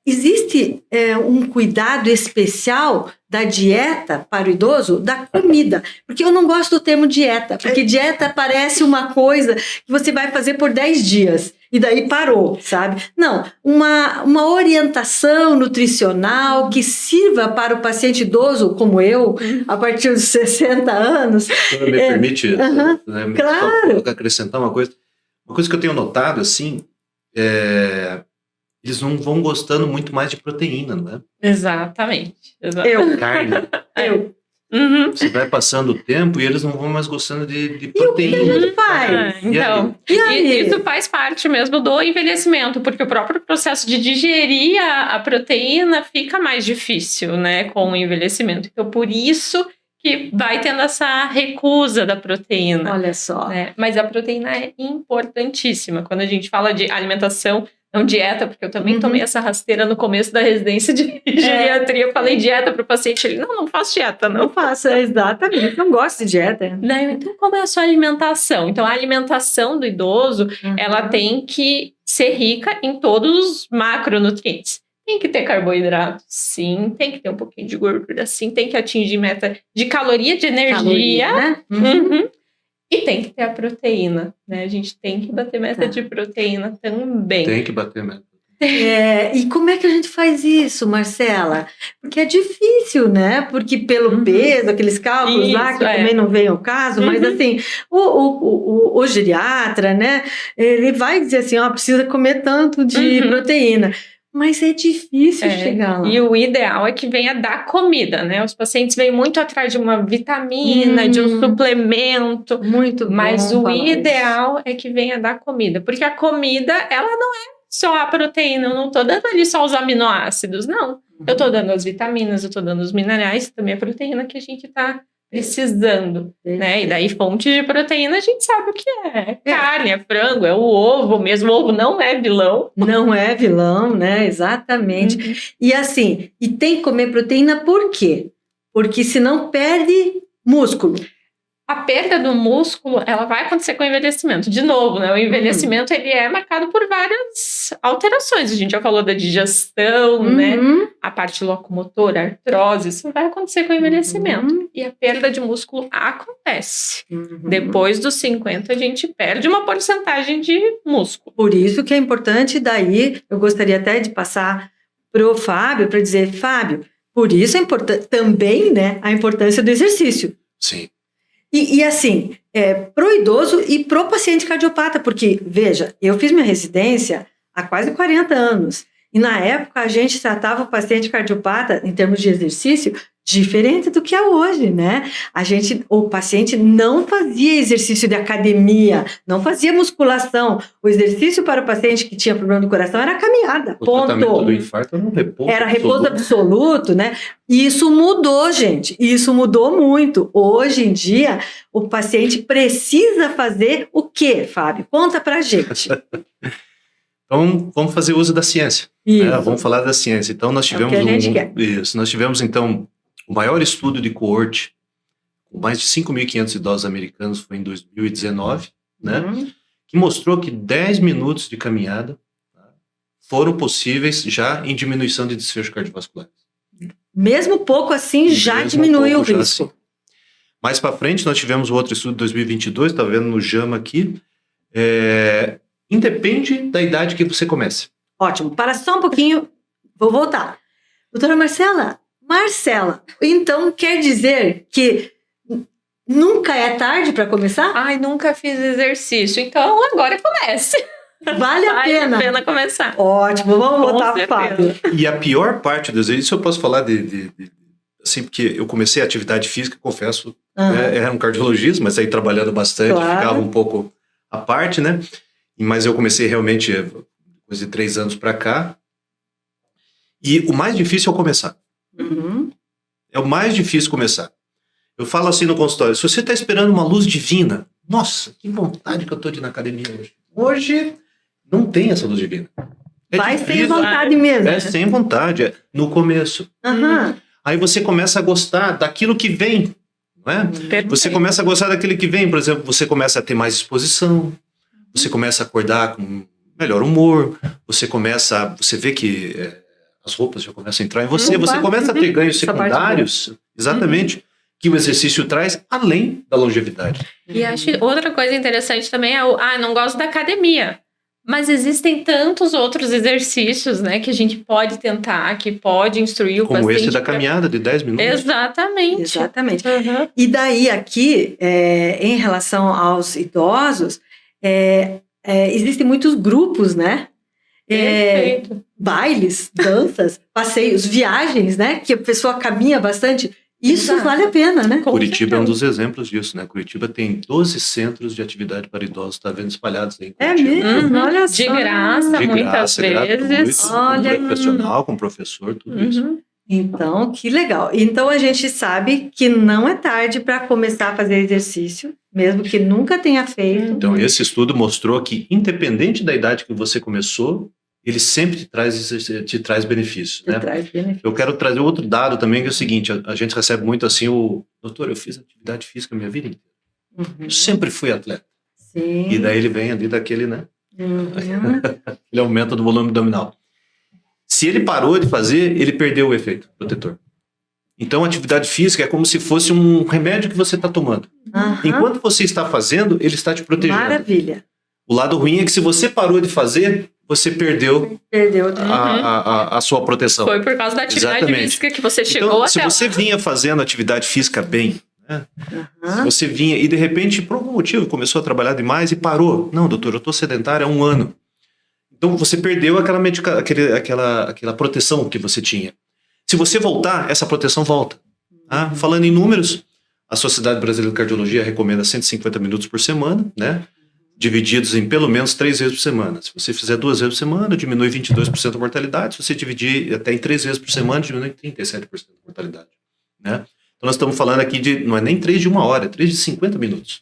existe um cuidado especial da dieta para o idoso, da comida? Porque eu não gosto do termo dieta, porque dieta parece uma coisa que você vai fazer por 10 dias e daí parou, sabe? Não, uma orientação nutricional que sirva para o paciente idoso, como eu, a partir dos 60 anos. Se me permite, claro. Só acrescentar uma coisa que eu tenho notado, assim, eles não vão gostando muito mais de proteína, não é? Exatamente. Carne. Você vai passando o tempo e eles não vão mais gostando de proteína. E o que a gente faz? Então, isso faz parte mesmo do envelhecimento, porque o próprio processo de digerir a proteína fica mais difícil, né, com o envelhecimento. Então, por isso que vai tendo essa recusa da proteína. Olha só. Né? Mas a proteína é importantíssima. Quando a gente fala de alimentação, não dieta, porque eu também tomei essa rasteira no começo da residência de geriatria. Eu falei dieta para o paciente, ele, não faço dieta, não. Não faço, exatamente, não gosto de dieta. Então, como é a sua alimentação? Então, a alimentação do idoso, ela tem que ser rica em todos os macronutrientes. Tem que ter carboidrato, sim. Tem que ter um pouquinho de gordura, sim. Tem que atingir meta de caloria, de energia. Né? E tem que ter a proteína, né? A gente tem que bater meta de proteína também. Tem que bater meta. E como é que a gente faz isso, Marcela? Porque é difícil, né? Porque pelo peso, aqueles cálculos lá, que também não vem ao caso, mas assim, o geriatra, né? Ele vai dizer assim, precisa comer tanto de proteína. Mas é difícil chegar lá. E o ideal é que venha da comida, né? Os pacientes vêm muito atrás de uma vitamina, de um suplemento. Muito bom. Mas o ideal é que venha da comida. Porque a comida, ela não é só a proteína. Eu não estou dando ali só os aminoácidos, não. Eu estou dando as vitaminas, eu estou dando os minerais, também a proteína que a gente está precisando, né? E daí fonte de proteína a gente sabe o que é. Carne, é frango, é o ovo mesmo. O ovo não é vilão. Não é vilão, né? Exatamente. E assim, e tem que comer proteína por quê? Porque senão perde músculo. A perda do músculo, ela vai acontecer com o envelhecimento. De novo, né? O envelhecimento, ele é marcado por várias alterações. A gente já falou da digestão, né? A parte locomotora, a artrose, isso vai acontecer com o envelhecimento. E a perda de músculo acontece. Depois dos 50, a gente perde uma porcentagem de músculo. Por isso que é importante, daí, eu gostaria até de passar para o Fábio, para dizer, Fábio, por isso é importante também, né, a importância do exercício. Sim. E assim, pro idoso e pro paciente cardiopata, porque, veja, eu fiz minha residência há quase 40 anos, e na época a gente tratava o paciente cardiopata, em termos de exercício, diferente do que é hoje, né? O paciente não fazia exercício de academia, não fazia musculação. O exercício para o paciente que tinha problema do coração era a caminhada, O ponto. tratamento do infarto era um repouso Era repouso absoluto, né? E isso mudou, gente. Isso mudou muito. Hoje em dia, o paciente precisa fazer o quê, Fábio? Conta pra gente. Então, vamos fazer uso da ciência. Isso. Né? Vamos falar da ciência. Então, nós tivemos nós tivemos, então, o maior estudo de coorte, com mais de 5.500 idosos americanos, foi em 2019, né? Que mostrou que 10 minutos de caminhada foram possíveis já em diminuição de desfecho cardiovascular. Mesmo pouco assim, já diminui o risco. Assim. Mais para frente, nós tivemos o outro estudo de 2022, está vendo no JAMA aqui, independe da idade que você comece. Ótimo. Para só um pouquinho, vou voltar. Doutora Marcela, então quer dizer que nunca é tarde para começar? Ai, nunca fiz exercício, então agora comece. Vale a pena. Vale a pena começar. Ótimo, vamos voltar para o Fábio. E a pior parte do exercício, eu posso falar assim, porque eu comecei a atividade física, confesso, era um cardiologista, mas aí trabalhando bastante, ficava um pouco à parte, né? Mas eu comecei realmente, depois de 3 anos para cá, e o mais difícil é começar. É o mais difícil começar. Eu falo assim no consultório, se você está esperando uma luz divina, nossa, que vontade que eu estou de ir na academia hoje. Hoje não tem essa luz divina. Vai sem vontade mesmo. É sem vontade, no começo. Aí você começa a gostar daquilo que vem, não é? Você começa a gostar daquilo que vem, por exemplo, você começa a ter mais disposição, você começa a acordar com melhor humor, você vê que as roupas já começam a entrar em você, você começa a ter ganhos secundários, exatamente, que o exercício traz, além da longevidade. E acho que outra coisa interessante também é não gosto da academia. Mas existem tantos outros exercícios, né, que a gente pode tentar, que pode instruir o paciente. Como esse da caminhada de 10 minutos. Exatamente. E daí aqui, em relação aos idosos, existem muitos grupos, né? Bailes, danças, passeios, viagens, né? Que a pessoa caminha bastante. Isso vale a pena, né? Curitiba é um dos exemplos disso, né? Curitiba tem 12 centros de atividade para idosos, está vendo espalhados aí em Curitiba. É mesmo? Olha só. De graça, muitas vezes. Olha, com profissional, com professor, tudo isso. Então, que legal. Então, a gente sabe que não é tarde para começar a fazer exercício, mesmo que nunca tenha feito. Então, esse estudo mostrou que, independente da idade que você começou, ele sempre te traz benefícios, né? Eu quero trazer outro dado também, que é o seguinte, a gente recebe muito assim, doutor, eu fiz atividade física a minha vida inteira. Eu sempre fui atleta. Sim. E daí ele vem ali daquele, né? Ele aumenta do volume abdominal. Se ele parou de fazer, ele perdeu o efeito protetor. Então, a atividade física é como se fosse um remédio que você está tomando. Enquanto você está fazendo, ele está te protegendo. Maravilha. O lado ruim é que se você parou de fazer, você perdeu a sua proteção. Foi por causa da atividade física que você chegou até se você vinha fazendo atividade física bem, né? Se você vinha e de repente, por algum motivo, começou a trabalhar demais e parou. Não, doutor, eu estou sedentário há 1 ano. Então você perdeu aquela proteção que você tinha. Se você voltar, essa proteção volta. Falando em números, a Sociedade Brasileira de Cardiologia recomenda 150 minutos por semana, né? Divididos em pelo menos 3 vezes por semana. Se você fizer 2 vezes por semana, diminui 22% a mortalidade. Se você dividir até em 3 vezes por semana, diminui 37% a mortalidade. Né? Então nós estamos falando aqui não é nem 3 de 1 hora, é 3 de 50 minutos.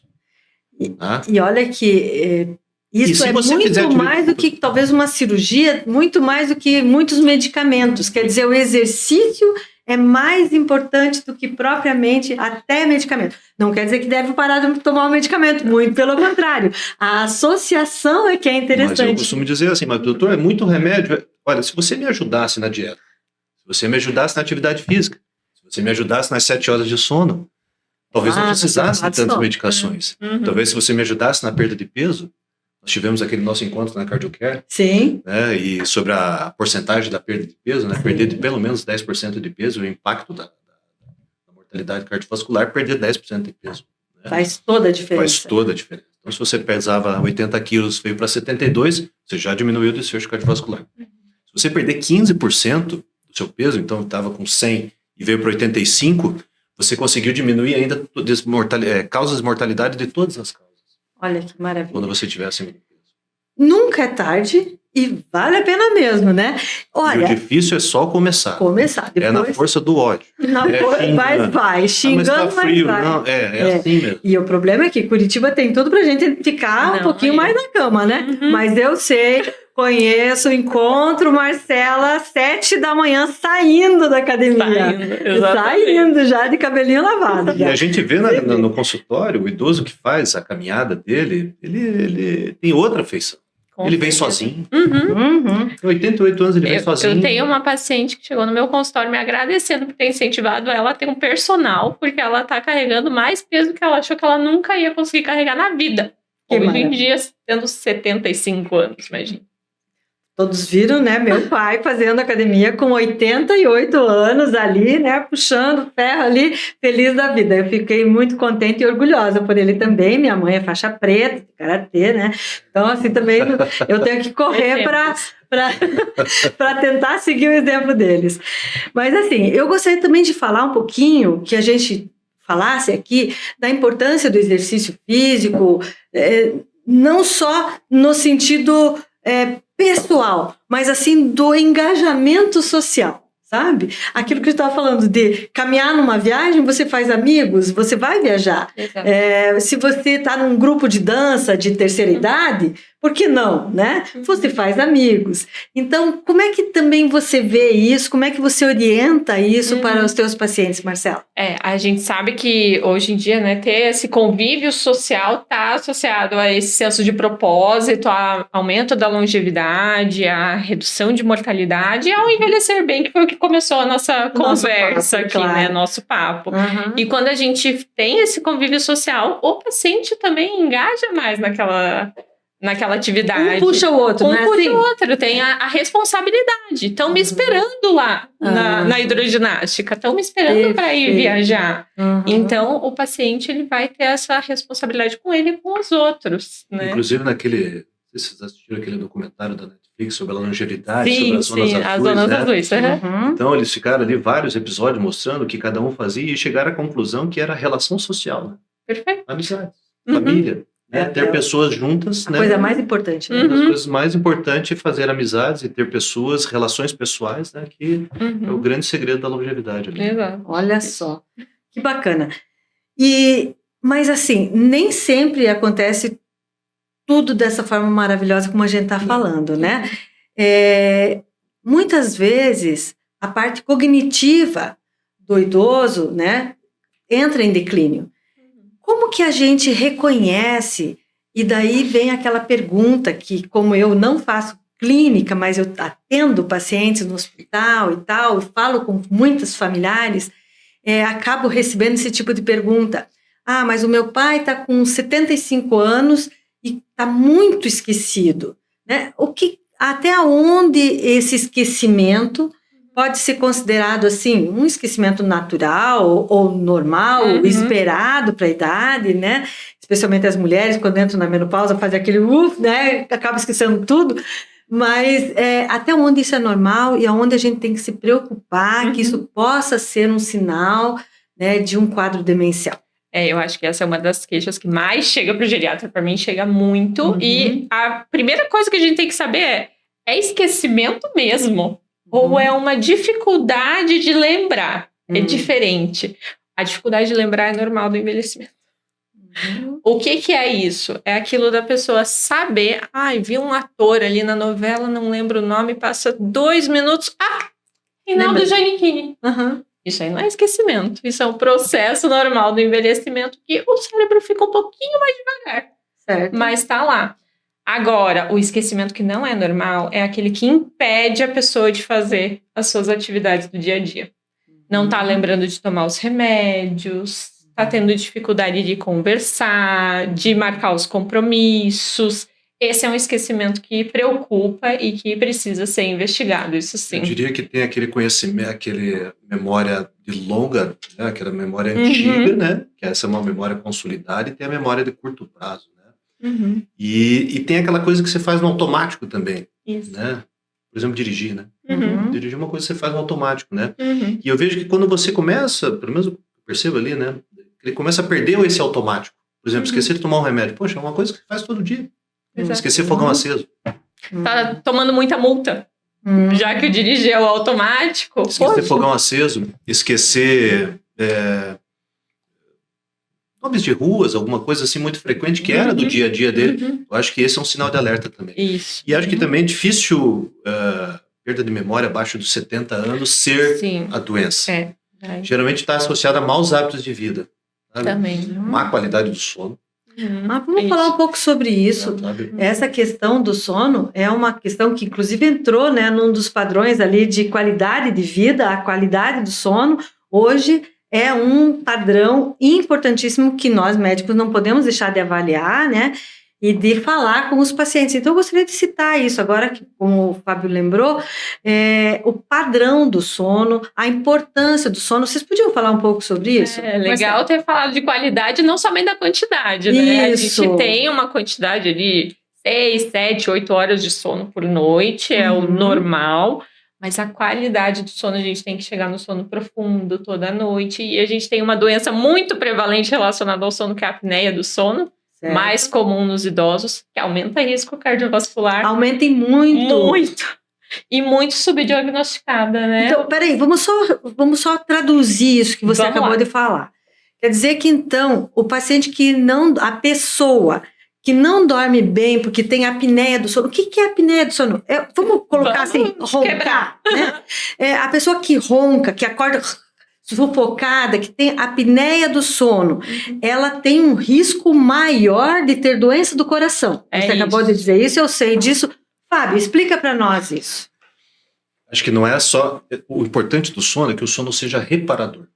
E olha que isso é muito mais do que talvez uma cirurgia, muito mais do que muitos medicamentos. Quer dizer, o exercício é mais importante do que propriamente até medicamento. Não quer dizer que deve parar de tomar o medicamento, muito pelo contrário. A associação é que é interessante. Mas eu costumo dizer assim, mas doutor, é muito remédio. Olha, se você me ajudasse na dieta, se você me ajudasse na atividade física, se você me ajudasse nas 7 horas de sono, talvez não precisasse de tantas medicações. Talvez se você me ajudasse na perda de peso, nós tivemos aquele nosso encontro na CardioCare. Sim. Né, e sobre a porcentagem da perda de peso, né, perder de pelo menos 10% de peso, o impacto da mortalidade cardiovascular, perder 10% de peso. Né? Faz toda a diferença. Faz toda a diferença. Então, se você pesava 80 quilos, veio para 72, você já diminuiu o desfecho cardiovascular. Se você perder 15% do seu peso, então estava com 100 e veio para 85, você conseguiu diminuir ainda causas de mortalidade de todas as causas. Olha que maravilha. Quando você tiver acima do peso. Nunca é tarde e vale a pena mesmo, né? Olha, e o difícil é só começar. Depois, é na força do ódio. Vai, xingando, mas tá frio. vai. Não, é assim mesmo. E o problema é que Curitiba tem tudo pra gente ficar um pouquinho mais na cama, né? Mas eu sei, conheço, encontro Marcela 7 da manhã saindo da academia. Saindo já de cabelinho lavado. E a gente vê no consultório, o idoso que faz a caminhada dele, ele tem outra feição. Ele vem sozinho. Com 88 anos ele vem sozinho. Eu tenho uma paciente que chegou no meu consultório me agradecendo por ter incentivado ela a ter um personal, porque ela tá carregando mais peso que ela achou que ela nunca ia conseguir carregar na vida. Hoje em dia, tendo 75 anos, imagina. Todos viram, né? Meu pai fazendo academia com 88 anos ali, né? Puxando ferro ali, feliz da vida. Eu fiquei muito contente e orgulhosa por ele também. Minha mãe é faixa preta, de karatê, né? Então, assim, também eu tenho que correr para tentar seguir o exemplo deles. Mas, assim, eu gostaria também de falar um pouquinho, que a gente falasse aqui, da importância do exercício físico, não só no sentido pessoal, mas assim do engajamento social, sabe? Aquilo que eu estava falando de caminhar numa viagem, você faz amigos, você vai viajar. Se você está num grupo de dança de terceira idade, por que não, né? Você faz amigos. Então, como é que também você vê isso? Como é que você orienta isso para os teus pacientes, Marcela? A gente sabe que hoje em dia, né, ter esse convívio social está associado a esse senso de propósito, a aumento da longevidade, a redução de mortalidade e ao envelhecer bem, que foi o que começou a nossa conversa aqui, claro. Né? Nosso papo. E quando a gente tem esse convívio social, o paciente também engaja mais naquela atividade. Um puxa o outro, né? Um puxa o outro, tem a responsabilidade. Estão me esperando lá na hidroginástica, estão me esperando para ir viajar. Então, o paciente ele vai ter essa responsabilidade com ele e com os outros. Né? Inclusive, não sei se vocês assistiram aquele documentário da Netflix sobre a longevidade, sobre as zonas azuis. Então, eles ficaram ali vários episódios mostrando o que cada um fazia e chegaram à conclusão que era a relação social. Né? Perfeito. Amizade, família. Ter pessoas juntas, a coisa mais importante, né? Uma das coisas mais importantes é fazer amizades e ter pessoas, relações pessoais, né? Que é o grande segredo da longevidade. Exato. Olha só, que bacana. Mas assim, nem sempre acontece tudo dessa forma maravilhosa como a gente está falando, né? Muitas vezes, a parte cognitiva do idoso, né, entra em declínio. Como que a gente reconhece, e daí vem aquela pergunta que, como eu não faço clínica, mas eu atendo pacientes no hospital e tal, e falo com muitos familiares, acabo recebendo esse tipo de pergunta. Mas o meu pai está com 75 anos e está muito esquecido. Né? Até onde esse esquecimento pode ser considerado assim um esquecimento natural ou normal, esperado para a idade, né? Especialmente as mulheres, quando entram na menopausa, fazem aquele né? Acaba esquecendo tudo. Mas até onde isso é normal e aonde a gente tem que se preocupar que isso possa ser um sinal, né, de um quadro demencial. Eu acho que essa é uma das queixas que mais chega para o geriatra. Para mim, chega muito. E a primeira coisa que a gente tem que saber é esquecimento mesmo? Ou é uma dificuldade de lembrar? É diferente. A dificuldade de lembrar é normal do envelhecimento. O que é isso? É aquilo da pessoa saber, vi um ator ali na novela, não lembro o nome, passa 2 minutos, Reinaldo Giannichini. Isso aí não é esquecimento, isso é um processo normal do envelhecimento que o cérebro fica um pouquinho mais devagar, certo? Mas está lá. Agora, o esquecimento que não é normal é aquele que impede a pessoa de fazer as suas atividades do dia a dia. Não está lembrando de tomar os remédios, está tendo dificuldade de conversar, de marcar os compromissos. Esse é um esquecimento que preocupa e que precisa ser investigado, isso sim. Eu diria que tem aquele conhecimento, aquele memória de longa, né? Aquela memória antiga, né? Que essa é uma memória consolidada, e tem a memória de curto prazo, né? E tem aquela coisa que você faz no automático também, isso. Né? Por exemplo, dirigir, né? Dirigir é uma coisa que você faz no automático, né? E eu vejo que quando você começa, pelo menos eu percebo ali, né? Ele começa a perder esse automático. Por exemplo, esquecer de tomar um remédio. Poxa, é uma coisa que faz todo dia. Esquecer fogão aceso. Tá tomando muita multa. Já que o dirigir é o automático. Esquecer fogão aceso. Esquecer nomes de ruas, alguma coisa assim muito frequente que era do dia a dia dele. Eu acho que esse é um sinal de alerta também. Isso. E acho que também é difícil perda de memória abaixo dos 70 anos ser a doença. Geralmente está associada a maus hábitos de vida. Sabe? Também. Má qualidade do sono. Mas vamos falar um pouco sobre isso. Essa questão do sono é uma questão que inclusive entrou, né, num dos padrões ali de qualidade de vida, a qualidade do sono. Hoje é um padrão importantíssimo que nós médicos não podemos deixar de avaliar, né, e de falar com os pacientes. Então eu gostaria de citar isso agora, que, como o Fábio lembrou, o padrão do sono, a importância do sono. Vocês podiam falar um pouco sobre isso? É legal ter falado de qualidade, não somente da quantidade, né? Isso. A gente tem uma quantidade ali, 6, 7, 8 horas de sono por noite, é o normal, mas a qualidade do sono, a gente tem que chegar no sono profundo toda noite, e a gente tem uma doença muito prevalente relacionada ao sono, que é a apneia do sono, mais comum nos idosos, que aumenta o risco cardiovascular. Aumenta muito. Muito. E muito subdiagnosticada, né? Então, peraí, vamos só traduzir isso que você acabou de falar. Quer dizer que, então, o paciente a pessoa que não dorme bem porque tem apneia do sono. O que é apneia do sono? Vamos colocar assim, roncar, né? A pessoa que ronca, que acorda sufocada, que tem apneia do sono, ela tem um risco maior de ter doença do coração. Você acabou de dizer isso, eu sei disso. Fábio, explica para nós isso. Acho que não é só... O importante do sono é que o sono seja reparador.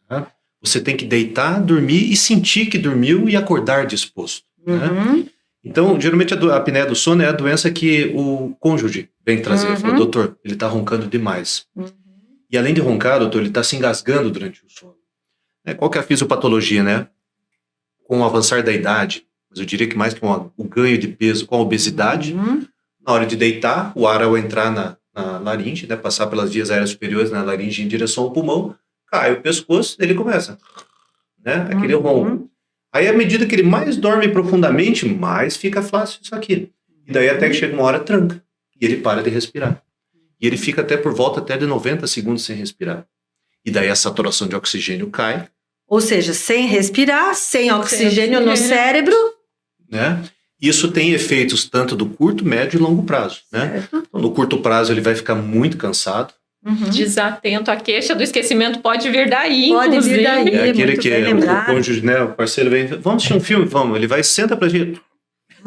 Tá? Você tem que deitar, dormir e sentir que dormiu e acordar disposto. Né? Então, geralmente a apneia do sono é a doença que o cônjuge vem trazer. Fala, doutor, ele está roncando demais. E além de roncar, doutor, ele está se engasgando durante o sono. Qual que é a fisiopatologia, né? Com o avançar da idade, mas eu diria que mais com o ganho de peso, com a obesidade, na hora de deitar, o ar ao entrar na laringe, né, passar pelas vias aéreas superiores na laringe em direção ao pulmão, cai o pescoço, ele começa, né, aquele ronco. Aí, à medida que ele mais dorme profundamente, mais fica fácil isso aqui. E daí até que chega uma hora, tranca, e ele para de respirar. E ele fica por volta de 90 segundos sem respirar. E daí a saturação de oxigênio cai. Ou seja, sem respirar, sem oxigênio no cérebro. Né? Isso tem efeitos tanto do curto, médio e longo prazo. Né? Então, no curto prazo ele vai ficar muito cansado. Desatento, a queixa do esquecimento pode vir daí, pode inclusive. Vir daí, é aquele que o cônjuge, né, o parceiro vem, vamos assistir um filme? Vamos. Ele vai, senta pra gente,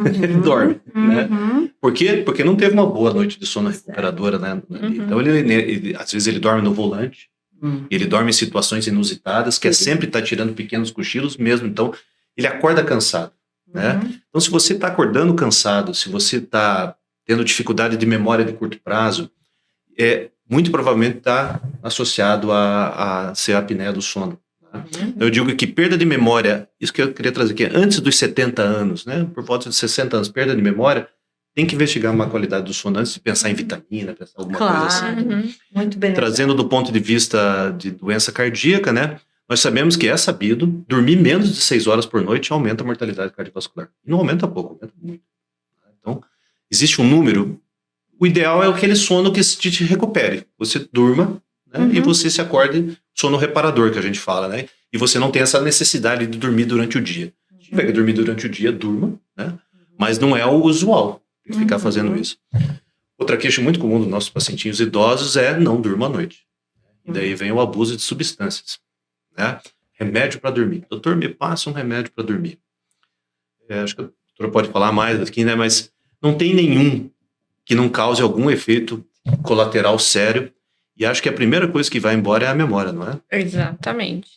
ele dorme. Né? Por quê? Porque não teve uma boa noite de sono recuperadora. Né? Então, ele, às vezes ele dorme no volante, ele dorme em situações inusitadas, que é sempre estar tirando pequenos cochilos mesmo. Então, ele acorda cansado. Né? Então, se você está acordando cansado, se você está tendo dificuldade de memória de curto prazo, muito provavelmente está associado a ser a apneia do sono. Tá? Eu digo que perda de memória, isso que eu queria trazer aqui, antes dos 70 anos, né? Por volta de 60 anos, perda de memória, tem que investigar uma qualidade do sono antes de pensar em vitamina, pensar alguma coisa assim. Muito bem. Trazendo do ponto de vista de doença cardíaca, né? Nós sabemos que é sabido, dormir menos de 6 horas por noite aumenta a mortalidade cardiovascular. E não aumenta pouco, aumenta muito. Então, existe um número. O ideal é aquele sono que te recupere. Você durma, né? E você se acorde, sono reparador que a gente fala, né? E você não tem essa necessidade de dormir durante o dia. Se tiver que dormir durante o dia, durma, né? Mas não é o usual. Tem que ficar fazendo isso. Outra queixa muito comum dos nossos pacientinhos idosos é não durma à noite. E daí vem o abuso de substâncias. Né? Remédio para dormir. Doutor, me passa um remédio para dormir. Acho que a doutora pode falar mais aqui, né? Mas não tem nenhum que não cause algum efeito colateral sério. E acho que a primeira coisa que vai embora é a memória, não é? Exatamente.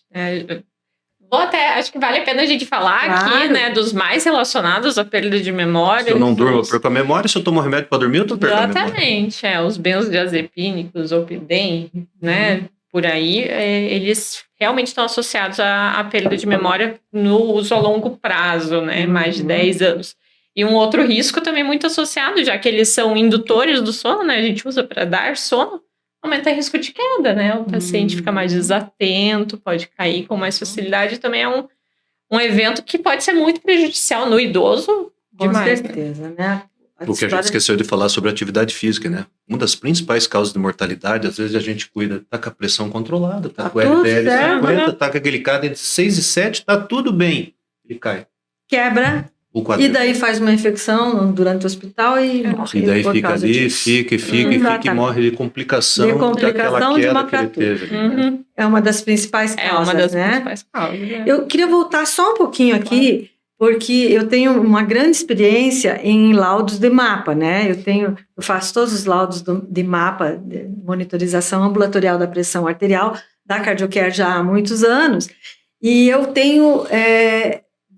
Acho que vale a pena a gente falar aqui, né, dos mais relacionados à perda de memória. Se eu não durmo, eu perco a memória. Se eu tomo remédio para dormir, eu tô perdendo a memória. Exatamente. Os benzodiazepínicos, Zolpidem, né, por aí, eles realmente estão associados à perda de memória no uso a longo prazo, né, mais de 10 anos. E um outro risco também muito associado, já que eles são indutores do sono, né? A gente usa para dar sono, aumenta o risco de queda, né? O paciente fica mais desatento, pode cair com mais facilidade. Também é um evento que pode ser muito prejudicial no idoso. Com demais, certeza, né? O que a gente esqueceu de falar sobre atividade física, né? Uma das principais causas de mortalidade, às vezes a gente cuida, tá com a pressão controlada, tá com o LDL 50, tá com aquele cara entre 6 e 7, tá tudo bem. Ele cai. Quebra. O quadril. E daí faz uma infecção durante o hospital e morre. E daí por fica causa ali, disso. fica e morre de complicação, daquela de queda uma que ele fratura. teve. É uma das principais causas, É uma das né? principais causas. Né? Eu queria voltar só um pouquinho aqui, porque eu tenho uma grande experiência em laudos de mapa, né? Eu faço todos os laudos de mapa, de monitorização ambulatorial da pressão arterial da CardioCare já há muitos anos, e eu tenho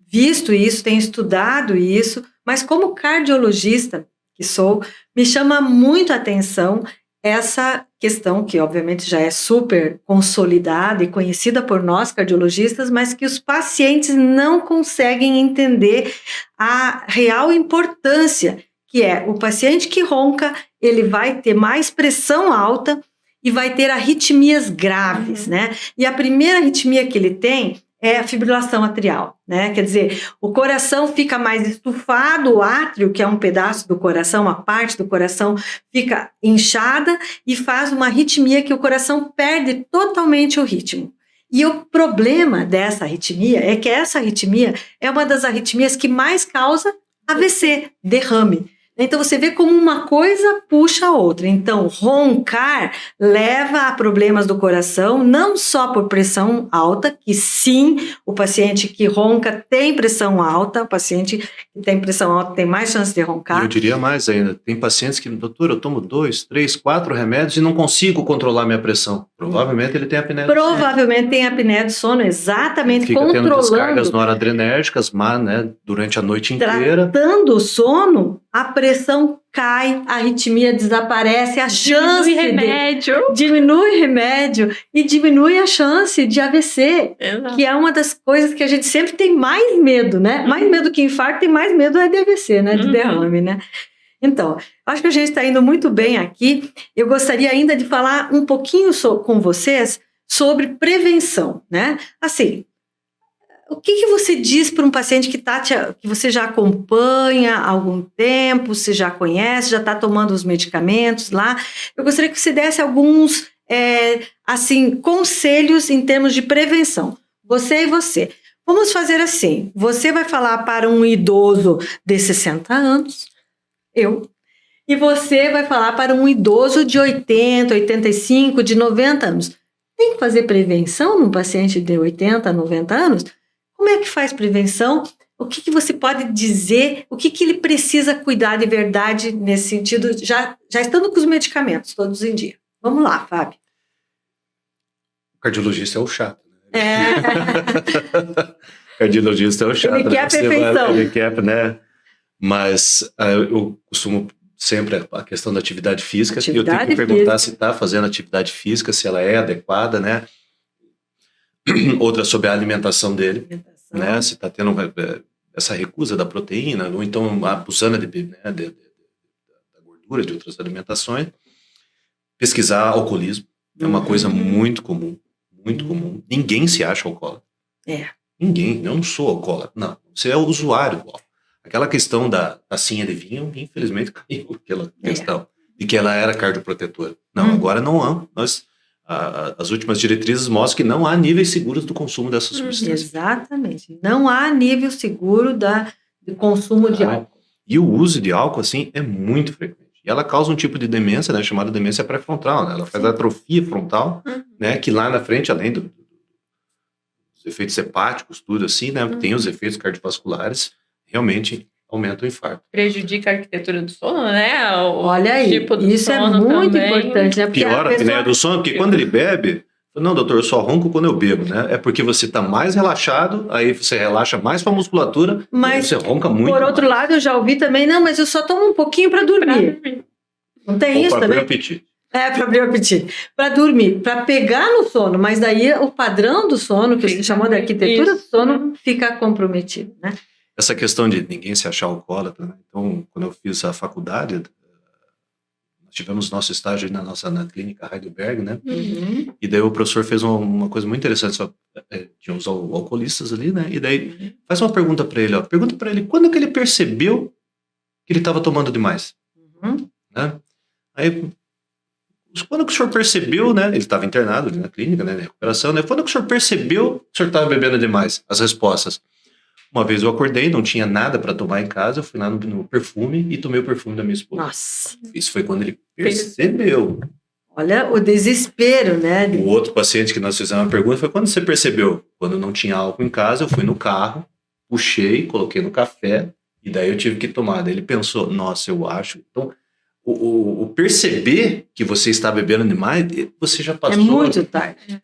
visto isso, tenho estudado isso, mas como cardiologista que sou, me chama muito a atenção essa questão que obviamente já é super consolidada e conhecida por nós cardiologistas, mas que os pacientes não conseguem entender a real importância, que é o paciente que ronca, ele vai ter mais pressão alta e vai ter arritmias graves, né? E a primeira arritmia que ele tem é a fibrilação atrial, né? Quer dizer, o coração fica mais estufado, o átrio, que é um pedaço do coração, uma parte do coração, fica inchada e faz uma arritmia que o coração perde totalmente o ritmo. E o problema dessa arritmia é que essa arritmia é uma das arritmias que mais causa AVC, derrame. Então, você vê como uma coisa puxa a outra. Então, roncar leva a problemas do coração, não só por pressão alta, que sim, o paciente que ronca tem pressão alta, o paciente que tem pressão alta tem mais chance de roncar. Eu diria mais ainda, tem pacientes que, doutor, eu tomo 2, 3, 4 remédios e não consigo controlar minha pressão. Provavelmente ele tem apneia do sono. Provavelmente tem apneia do sono, exatamente, fica controlando. Tendo descargas noradrenérgicas, mas, né, durante a noite inteira. Tratando o sono, a pressão cai, a arritmia desaparece, a chance diminui remédio e diminui a chance de AVC, que é uma das coisas que a gente sempre tem mais medo, né? Mais medo que infarto, tem mais medo é de AVC, né? De derrame, né? Então, acho que a gente está indo muito bem aqui. Eu gostaria ainda de falar um pouquinho com vocês sobre prevenção, né? Assim, o que você diz para um paciente que você já acompanha há algum tempo, você já conhece, já está tomando os medicamentos lá? Eu gostaria que você desse alguns, conselhos em termos de prevenção. Você e você. Vamos fazer assim, você vai falar para um idoso de 60 anos, e você vai falar para um idoso de 80, 85, de 90 anos. Tem que fazer prevenção num paciente de 80, 90 anos? Como é que faz prevenção? O que você pode dizer? O que ele precisa cuidar de verdade nesse sentido, já estando com os medicamentos todos em dia? Vamos lá, Fábio. O cardiologista é o chato, né? Cardiologista é o chato. Ele quer a perfeição. Ele quer, né? Mas eu costumo sempre a questão da atividade física. Eu tenho que perguntar se está fazendo atividade física, se ela é adequada, né? Outra sobre a alimentação dele, né? Se está tendo essa recusa da proteína, ou então abusando da gordura de outras alimentações. Pesquisar alcoolismo é uma coisa muito comum, muito comum. Ninguém se acha alcoólatra. Ninguém, eu não sou alcoólatra, não. Você é o usuário do álcool. Aquela questão da tacinha de vinho, infelizmente, caiu aquela questão de que ela era cardioprotetora. Não, agora não há. As últimas diretrizes mostram que não há níveis seguros do consumo dessa substância. Exatamente. Não há nível seguro de consumo de álcool. E o uso de álcool, assim, é muito frequente. E ela causa um tipo de demência, né, chamada demência pré-frontal. Né? Ela faz atrofia frontal, né, que lá na frente, além dos efeitos hepáticos, tudo assim, né, tem os efeitos cardiovasculares, realmente aumenta o infarto. Prejudica a arquitetura do sono, né? Olha aí, tipo do isso sono é muito também. importante. Né? Piora a apneia do sono, porque quando ele bebe, não, doutor, eu só ronco quando eu bebo, né? É porque você está mais relaxado, aí você relaxa mais para a musculatura, e você ronca muito. Por outro lado, eu já ouvi também, não, mas eu só tomo um pouquinho para dormir. Não tem isso também? Para abrir o apetite. Para abrir o apetite. Para dormir, para pegar no sono, mas daí o padrão do sono, que você chamou de arquitetura do sono, fica comprometido, né? essa questão de ninguém se achar alcoólatra, né? Então, quando eu fiz a faculdade, nós tivemos nosso estágio na clínica Heidelberg, né? E daí o professor fez uma coisa muito interessante, tinha uns alcoolistas ali, né? E daí faz uma pergunta para ele, pergunta para ele quando que ele percebeu que ele estava tomando demais, né? Aí, quando que o senhor percebeu, né? Ele estava internado ali na clínica, né? Na recuperação, né? Quando que o senhor percebeu que o senhor estava bebendo demais? As respostas. Uma vez eu acordei, não tinha nada para tomar em casa, eu fui lá no perfume e tomei o perfume da minha esposa. Nossa. Isso foi quando ele percebeu. Olha o desespero, né? O outro paciente que nós fizemos uma pergunta foi quando você percebeu? Quando não tinha álcool em casa, eu fui no carro, puxei, coloquei no café e daí eu tive que tomar. Daí ele pensou, nossa, eu acho. Então, o perceber que você está bebendo demais, você já passou. É muito tarde.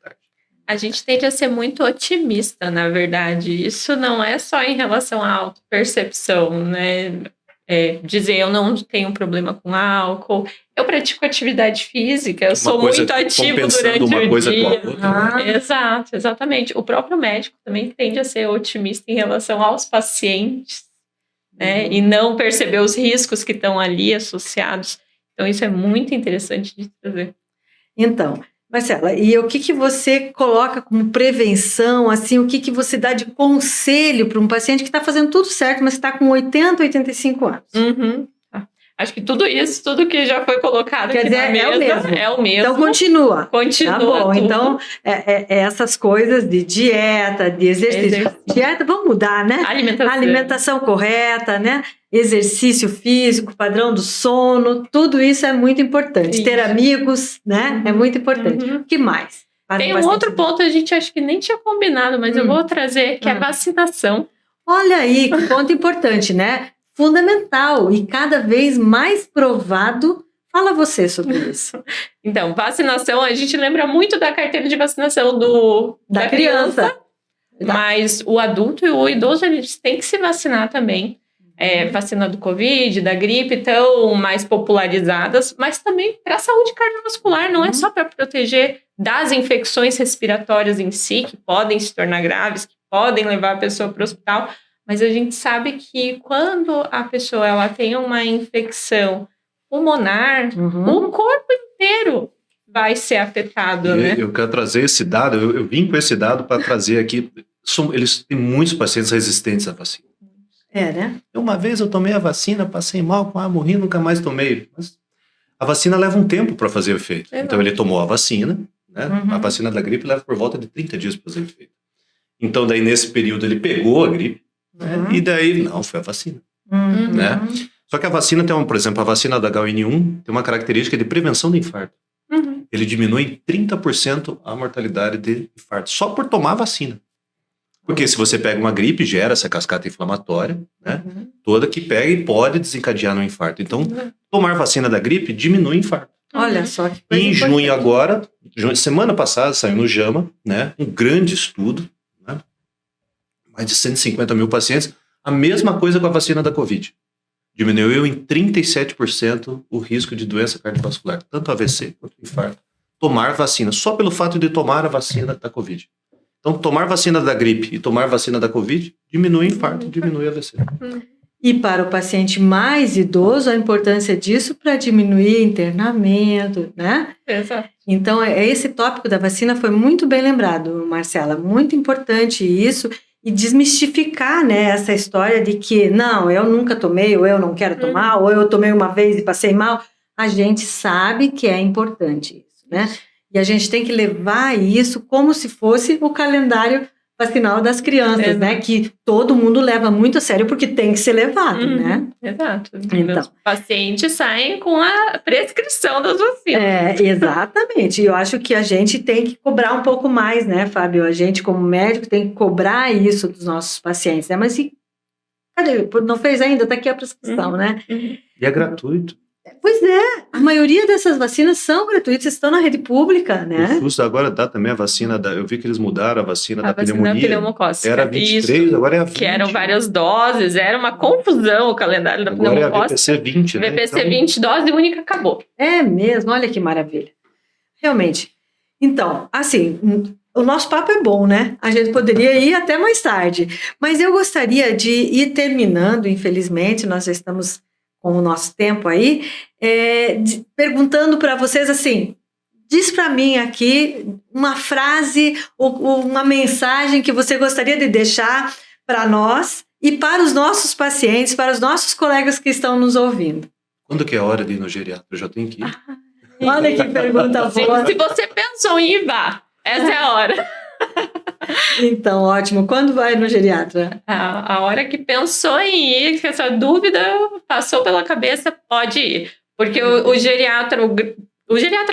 A gente tende a ser muito otimista, na verdade. Isso não é só em relação à autopercepção, né? Dizer eu não tenho problema com álcool, eu pratico atividade física, eu sou muito ativo durante o dia. Exato, exatamente. O próprio médico também tende a ser otimista em relação aos pacientes, né? E não perceber os riscos que estão ali associados. Então, isso é muito interessante de trazer. Então, Marcela, e o que você coloca como prevenção, assim, o que você dá de conselho para um paciente que está fazendo tudo certo, mas está com 80, 85 anos? Acho que tudo que já foi colocado aqui na mesa é o mesmo. Então, continua. Continua. Tá bom, tudo. então, essas coisas de dieta, de exercício. Dieta, vamos mudar, né? Alimentação correta, né? Exercício físico, padrão do sono, tudo isso é muito importante. Isso. Ter amigos, né? É muito importante. O que mais? Tem um outro ponto, a gente acho que nem tinha combinado, mas eu vou trazer, que é a vacinação. Olha aí, que ponto importante, né? Fundamental e cada vez mais provado. Fala você sobre isso. Então, vacinação, a gente lembra muito da carteira de vacinação da criança, mas o adulto e o idoso, eles têm que se vacinar também. Vacina do Covid, da gripe, tão mais popularizadas, mas também para a saúde cardiovascular, não é só para proteger das infecções respiratórias em si, que podem se tornar graves, que podem levar a pessoa para o hospital, mas a gente sabe que quando a pessoa ela tem uma infecção pulmonar, o corpo inteiro vai ser afetado, né? Eu quero trazer esse dado, eu vim com esse dado para trazer aqui, eles têm muitos pacientes resistentes à vacina. Né? Uma vez eu tomei a vacina, passei mal, morri, nunca mais tomei. Mas a vacina leva um tempo para fazer efeito. Então ele tomou a vacina, né? A vacina da gripe leva por volta de 30 dias para fazer efeito. Então daí nesse período ele pegou a gripe, né? E daí, não, foi a vacina. Né? Só que a vacina tem, por exemplo, a vacina da H1N1 tem uma característica de prevenção de infarto. Ele diminui em 30% a mortalidade de infarto, só por tomar a vacina. Porque se você pega uma gripe, gera essa cascata inflamatória, né? Toda que pega e pode desencadear no infarto. Então, tomar vacina da gripe diminui o infarto. Olha só que coisa importante. Junho agora, semana passada, saiu no JAMA, né? Um grande estudo, né? Mais de 150 mil pacientes, a mesma coisa com a vacina da Covid. Diminuiu em 37% o risco de doença cardiovascular, tanto AVC quanto infarto. Tomar vacina, só pelo fato de tomar a vacina da Covid. Então, tomar vacina da gripe e tomar vacina da Covid diminui o infarto, diminui a AVC. E para o paciente mais idoso, a importância disso para diminuir internamento, né? Exato. Então, esse tópico da vacina foi muito bem lembrado, Marcela. Muito importante isso e desmistificar, né, essa história de que, não, eu nunca tomei, ou eu não quero tomar, ou eu tomei uma vez e passei mal. A gente sabe que é importante isso, né? E a gente tem que levar isso como se fosse o calendário vacinal das crianças, né? Que todo mundo leva muito a sério porque tem que ser levado, né? Exato. Então, os pacientes saem com a prescrição das vacinas. Exatamente. E eu acho que a gente tem que cobrar um pouco mais, né, Fábio? A gente, como médico, tem que cobrar isso dos nossos pacientes, né? Mas cadê? Não fez ainda? Está aqui a prescrição, né? E é gratuito. Pois é, a maioria dessas vacinas são gratuitas, estão na rede pública, né? O SUS agora dá também a vacina, eu vi que eles mudaram a vacina da pneumonia. Pneumocócica. Era 23, isso, agora é a 20. Que eram várias doses, era uma confusão o calendário da pneumocócica. Agora é a VPC 20, né? VPC 20, dose única, acabou. É mesmo, olha que maravilha. Realmente. Então, assim, o nosso papo é bom, né? A gente poderia ir até mais tarde, mas eu gostaria de ir terminando, infelizmente, nós já estamos com o nosso tempo aí, perguntando para vocês assim, diz para mim aqui uma frase ou uma mensagem que você gostaria de deixar para nós e para os nossos pacientes, para os nossos colegas que estão nos ouvindo. Quando que é a hora de ir no geriatra? Eu já tenho que ir. Olha que pergunta boa. Se você pensou em ir, vá. Essa é a hora. Então, ótimo. Quando vai no geriatra? A hora que pensou em ir, que essa dúvida passou pela cabeça, pode ir. Porque o geriatra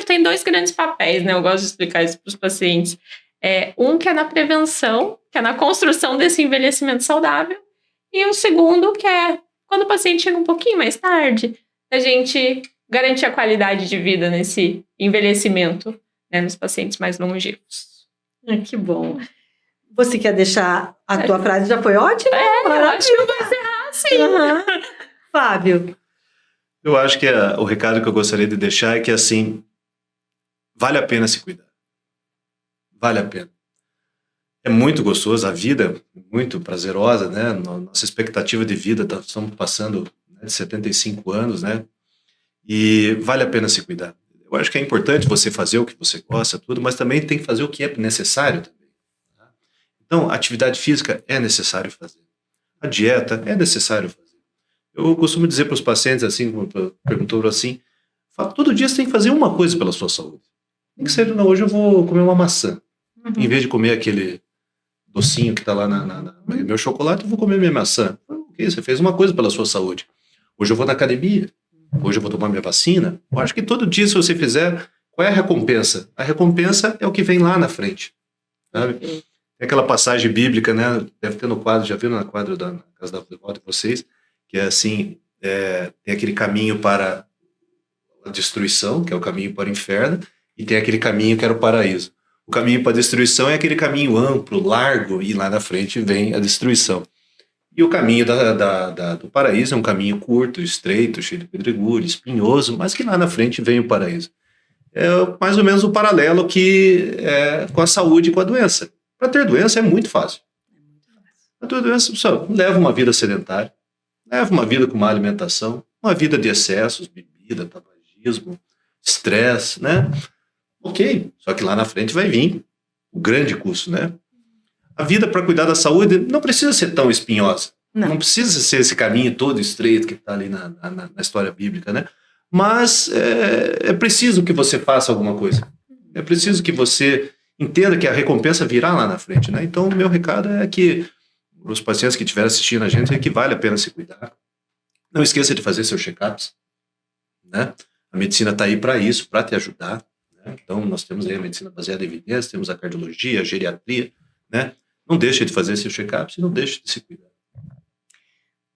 tem 2 grandes papéis, né? Eu gosto de explicar isso para os pacientes. Um que é na prevenção, que é na construção desse envelhecimento saudável. E o segundo que é quando o paciente chega um pouquinho mais tarde, a gente garantir a qualidade de vida nesse envelhecimento, né, nos pacientes mais longevos. Que bom. Você quer deixar a tua frase? Já foi ótima? Eu acho que eu vou encerrar assim. Fábio. Eu acho que o recado que eu gostaria de deixar é que, assim, vale a pena se cuidar. Vale a pena. É muito gostoso, a vida é muito prazerosa, né? Nossa expectativa de vida, estamos passando, né, de 75 anos, né? E vale a pena se cuidar. Eu acho que é importante você fazer o que você gosta, tudo, mas também tem que fazer o que é necessário também. Tá? Então, a atividade física é necessário fazer. A dieta é necessário fazer. Eu costumo dizer para os pacientes, assim, perguntou assim, todo dia você tem que fazer uma coisa pela sua saúde. Tem que ser, não, hoje eu vou comer uma maçã. Em vez de comer aquele docinho que está lá no meu chocolate, eu vou comer minha maçã. Ok, você fez uma coisa pela sua saúde. Hoje eu vou na academia. Hoje eu vou tomar minha vacina. Eu acho que todo dia, se você fizer, qual é a recompensa? A recompensa é o que vem lá na frente. Sabe? Tem aquela passagem bíblica, né? Deve ter no quadro, já viram no quadro da Casa da Avó de vocês, que é assim, tem aquele caminho para a destruição, que é o caminho para o inferno, e tem aquele caminho que era o paraíso. O caminho para a destruição é aquele caminho amplo, largo, e lá na frente vem a destruição. E o caminho do paraíso é um caminho curto, estreito, cheio de pedregulho, espinhoso, mas que lá na frente vem o paraíso. É mais ou menos o paralelo que com a saúde e com a doença. Para ter doença é muito fácil. Para ter doença, só leva uma vida sedentária, leva uma vida com má alimentação, uma vida de excessos, bebida, tabagismo, estresse, né? Ok, só que lá na frente vai vir o grande custo, né? A vida para cuidar da saúde não precisa ser tão espinhosa. Não precisa ser esse caminho todo estreito que está ali na história bíblica, né? Mas é preciso que você faça alguma coisa. É preciso que você entenda que a recompensa virá lá na frente, né? Então, o meu recado é que os pacientes que estiverem assistindo a gente é que vale a pena se cuidar. Não esqueça de fazer seus check-ups, né? A medicina está aí para isso, para te ajudar, né? Então, nós temos aí a medicina baseada em evidência, temos a cardiologia, a geriatria, né? Não deixe de fazer seus check-ups e não deixe de se cuidar.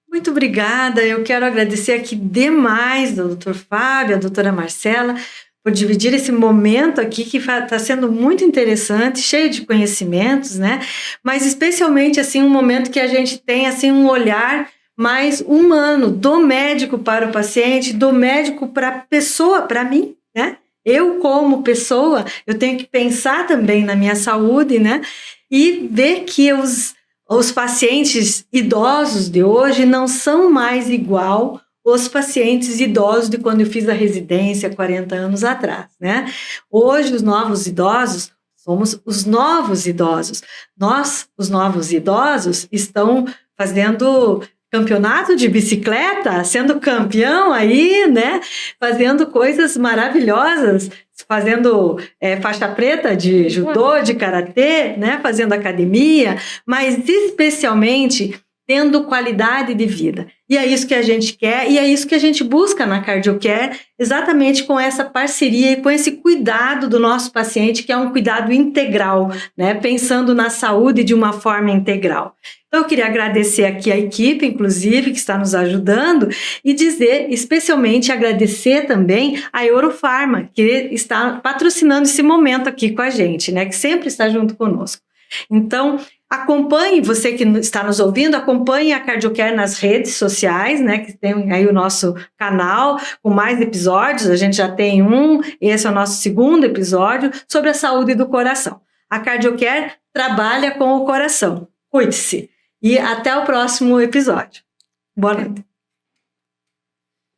Muito obrigada. Eu quero agradecer aqui demais ao Dr. Fábio, à doutora Marcela, por dividir esse momento aqui que está sendo muito interessante, cheio de conhecimentos, né? Mas especialmente assim um momento que a gente tem assim um olhar mais humano do médico para o paciente, do médico para a pessoa, para mim, né? Eu como pessoa, eu tenho que pensar também na minha saúde, né? E ver que os pacientes idosos de hoje não são mais igual os pacientes idosos de quando eu fiz a residência 40 anos atrás, né? Hoje, os novos idosos, somos os novos idosos. Nós, os novos idosos, estão fazendo campeonato de bicicleta, sendo campeão aí, né? Fazendo coisas maravilhosas, fazendo faixa preta de judô, de karatê, né? Fazendo academia, mas especialmente tendo qualidade de vida. E é isso que a gente quer e é isso que a gente busca na CardioCare, exatamente com essa parceria e com esse cuidado do nosso paciente, que é um cuidado integral, né? Pensando na saúde de uma forma integral. Então, eu queria agradecer aqui a equipe, inclusive, que está nos ajudando, e dizer, especialmente, agradecer também a Eurofarma, que está patrocinando esse momento aqui com a gente, né? Que sempre está junto conosco. Então, acompanhe, você que está nos ouvindo, acompanhe a CardioCare nas redes sociais, né, que tem aí o nosso canal com mais episódios, a gente já tem esse é o nosso segundo episódio sobre a saúde do coração. A CardioCare trabalha com o coração. Cuide-se. E até o próximo episódio. Boa noite.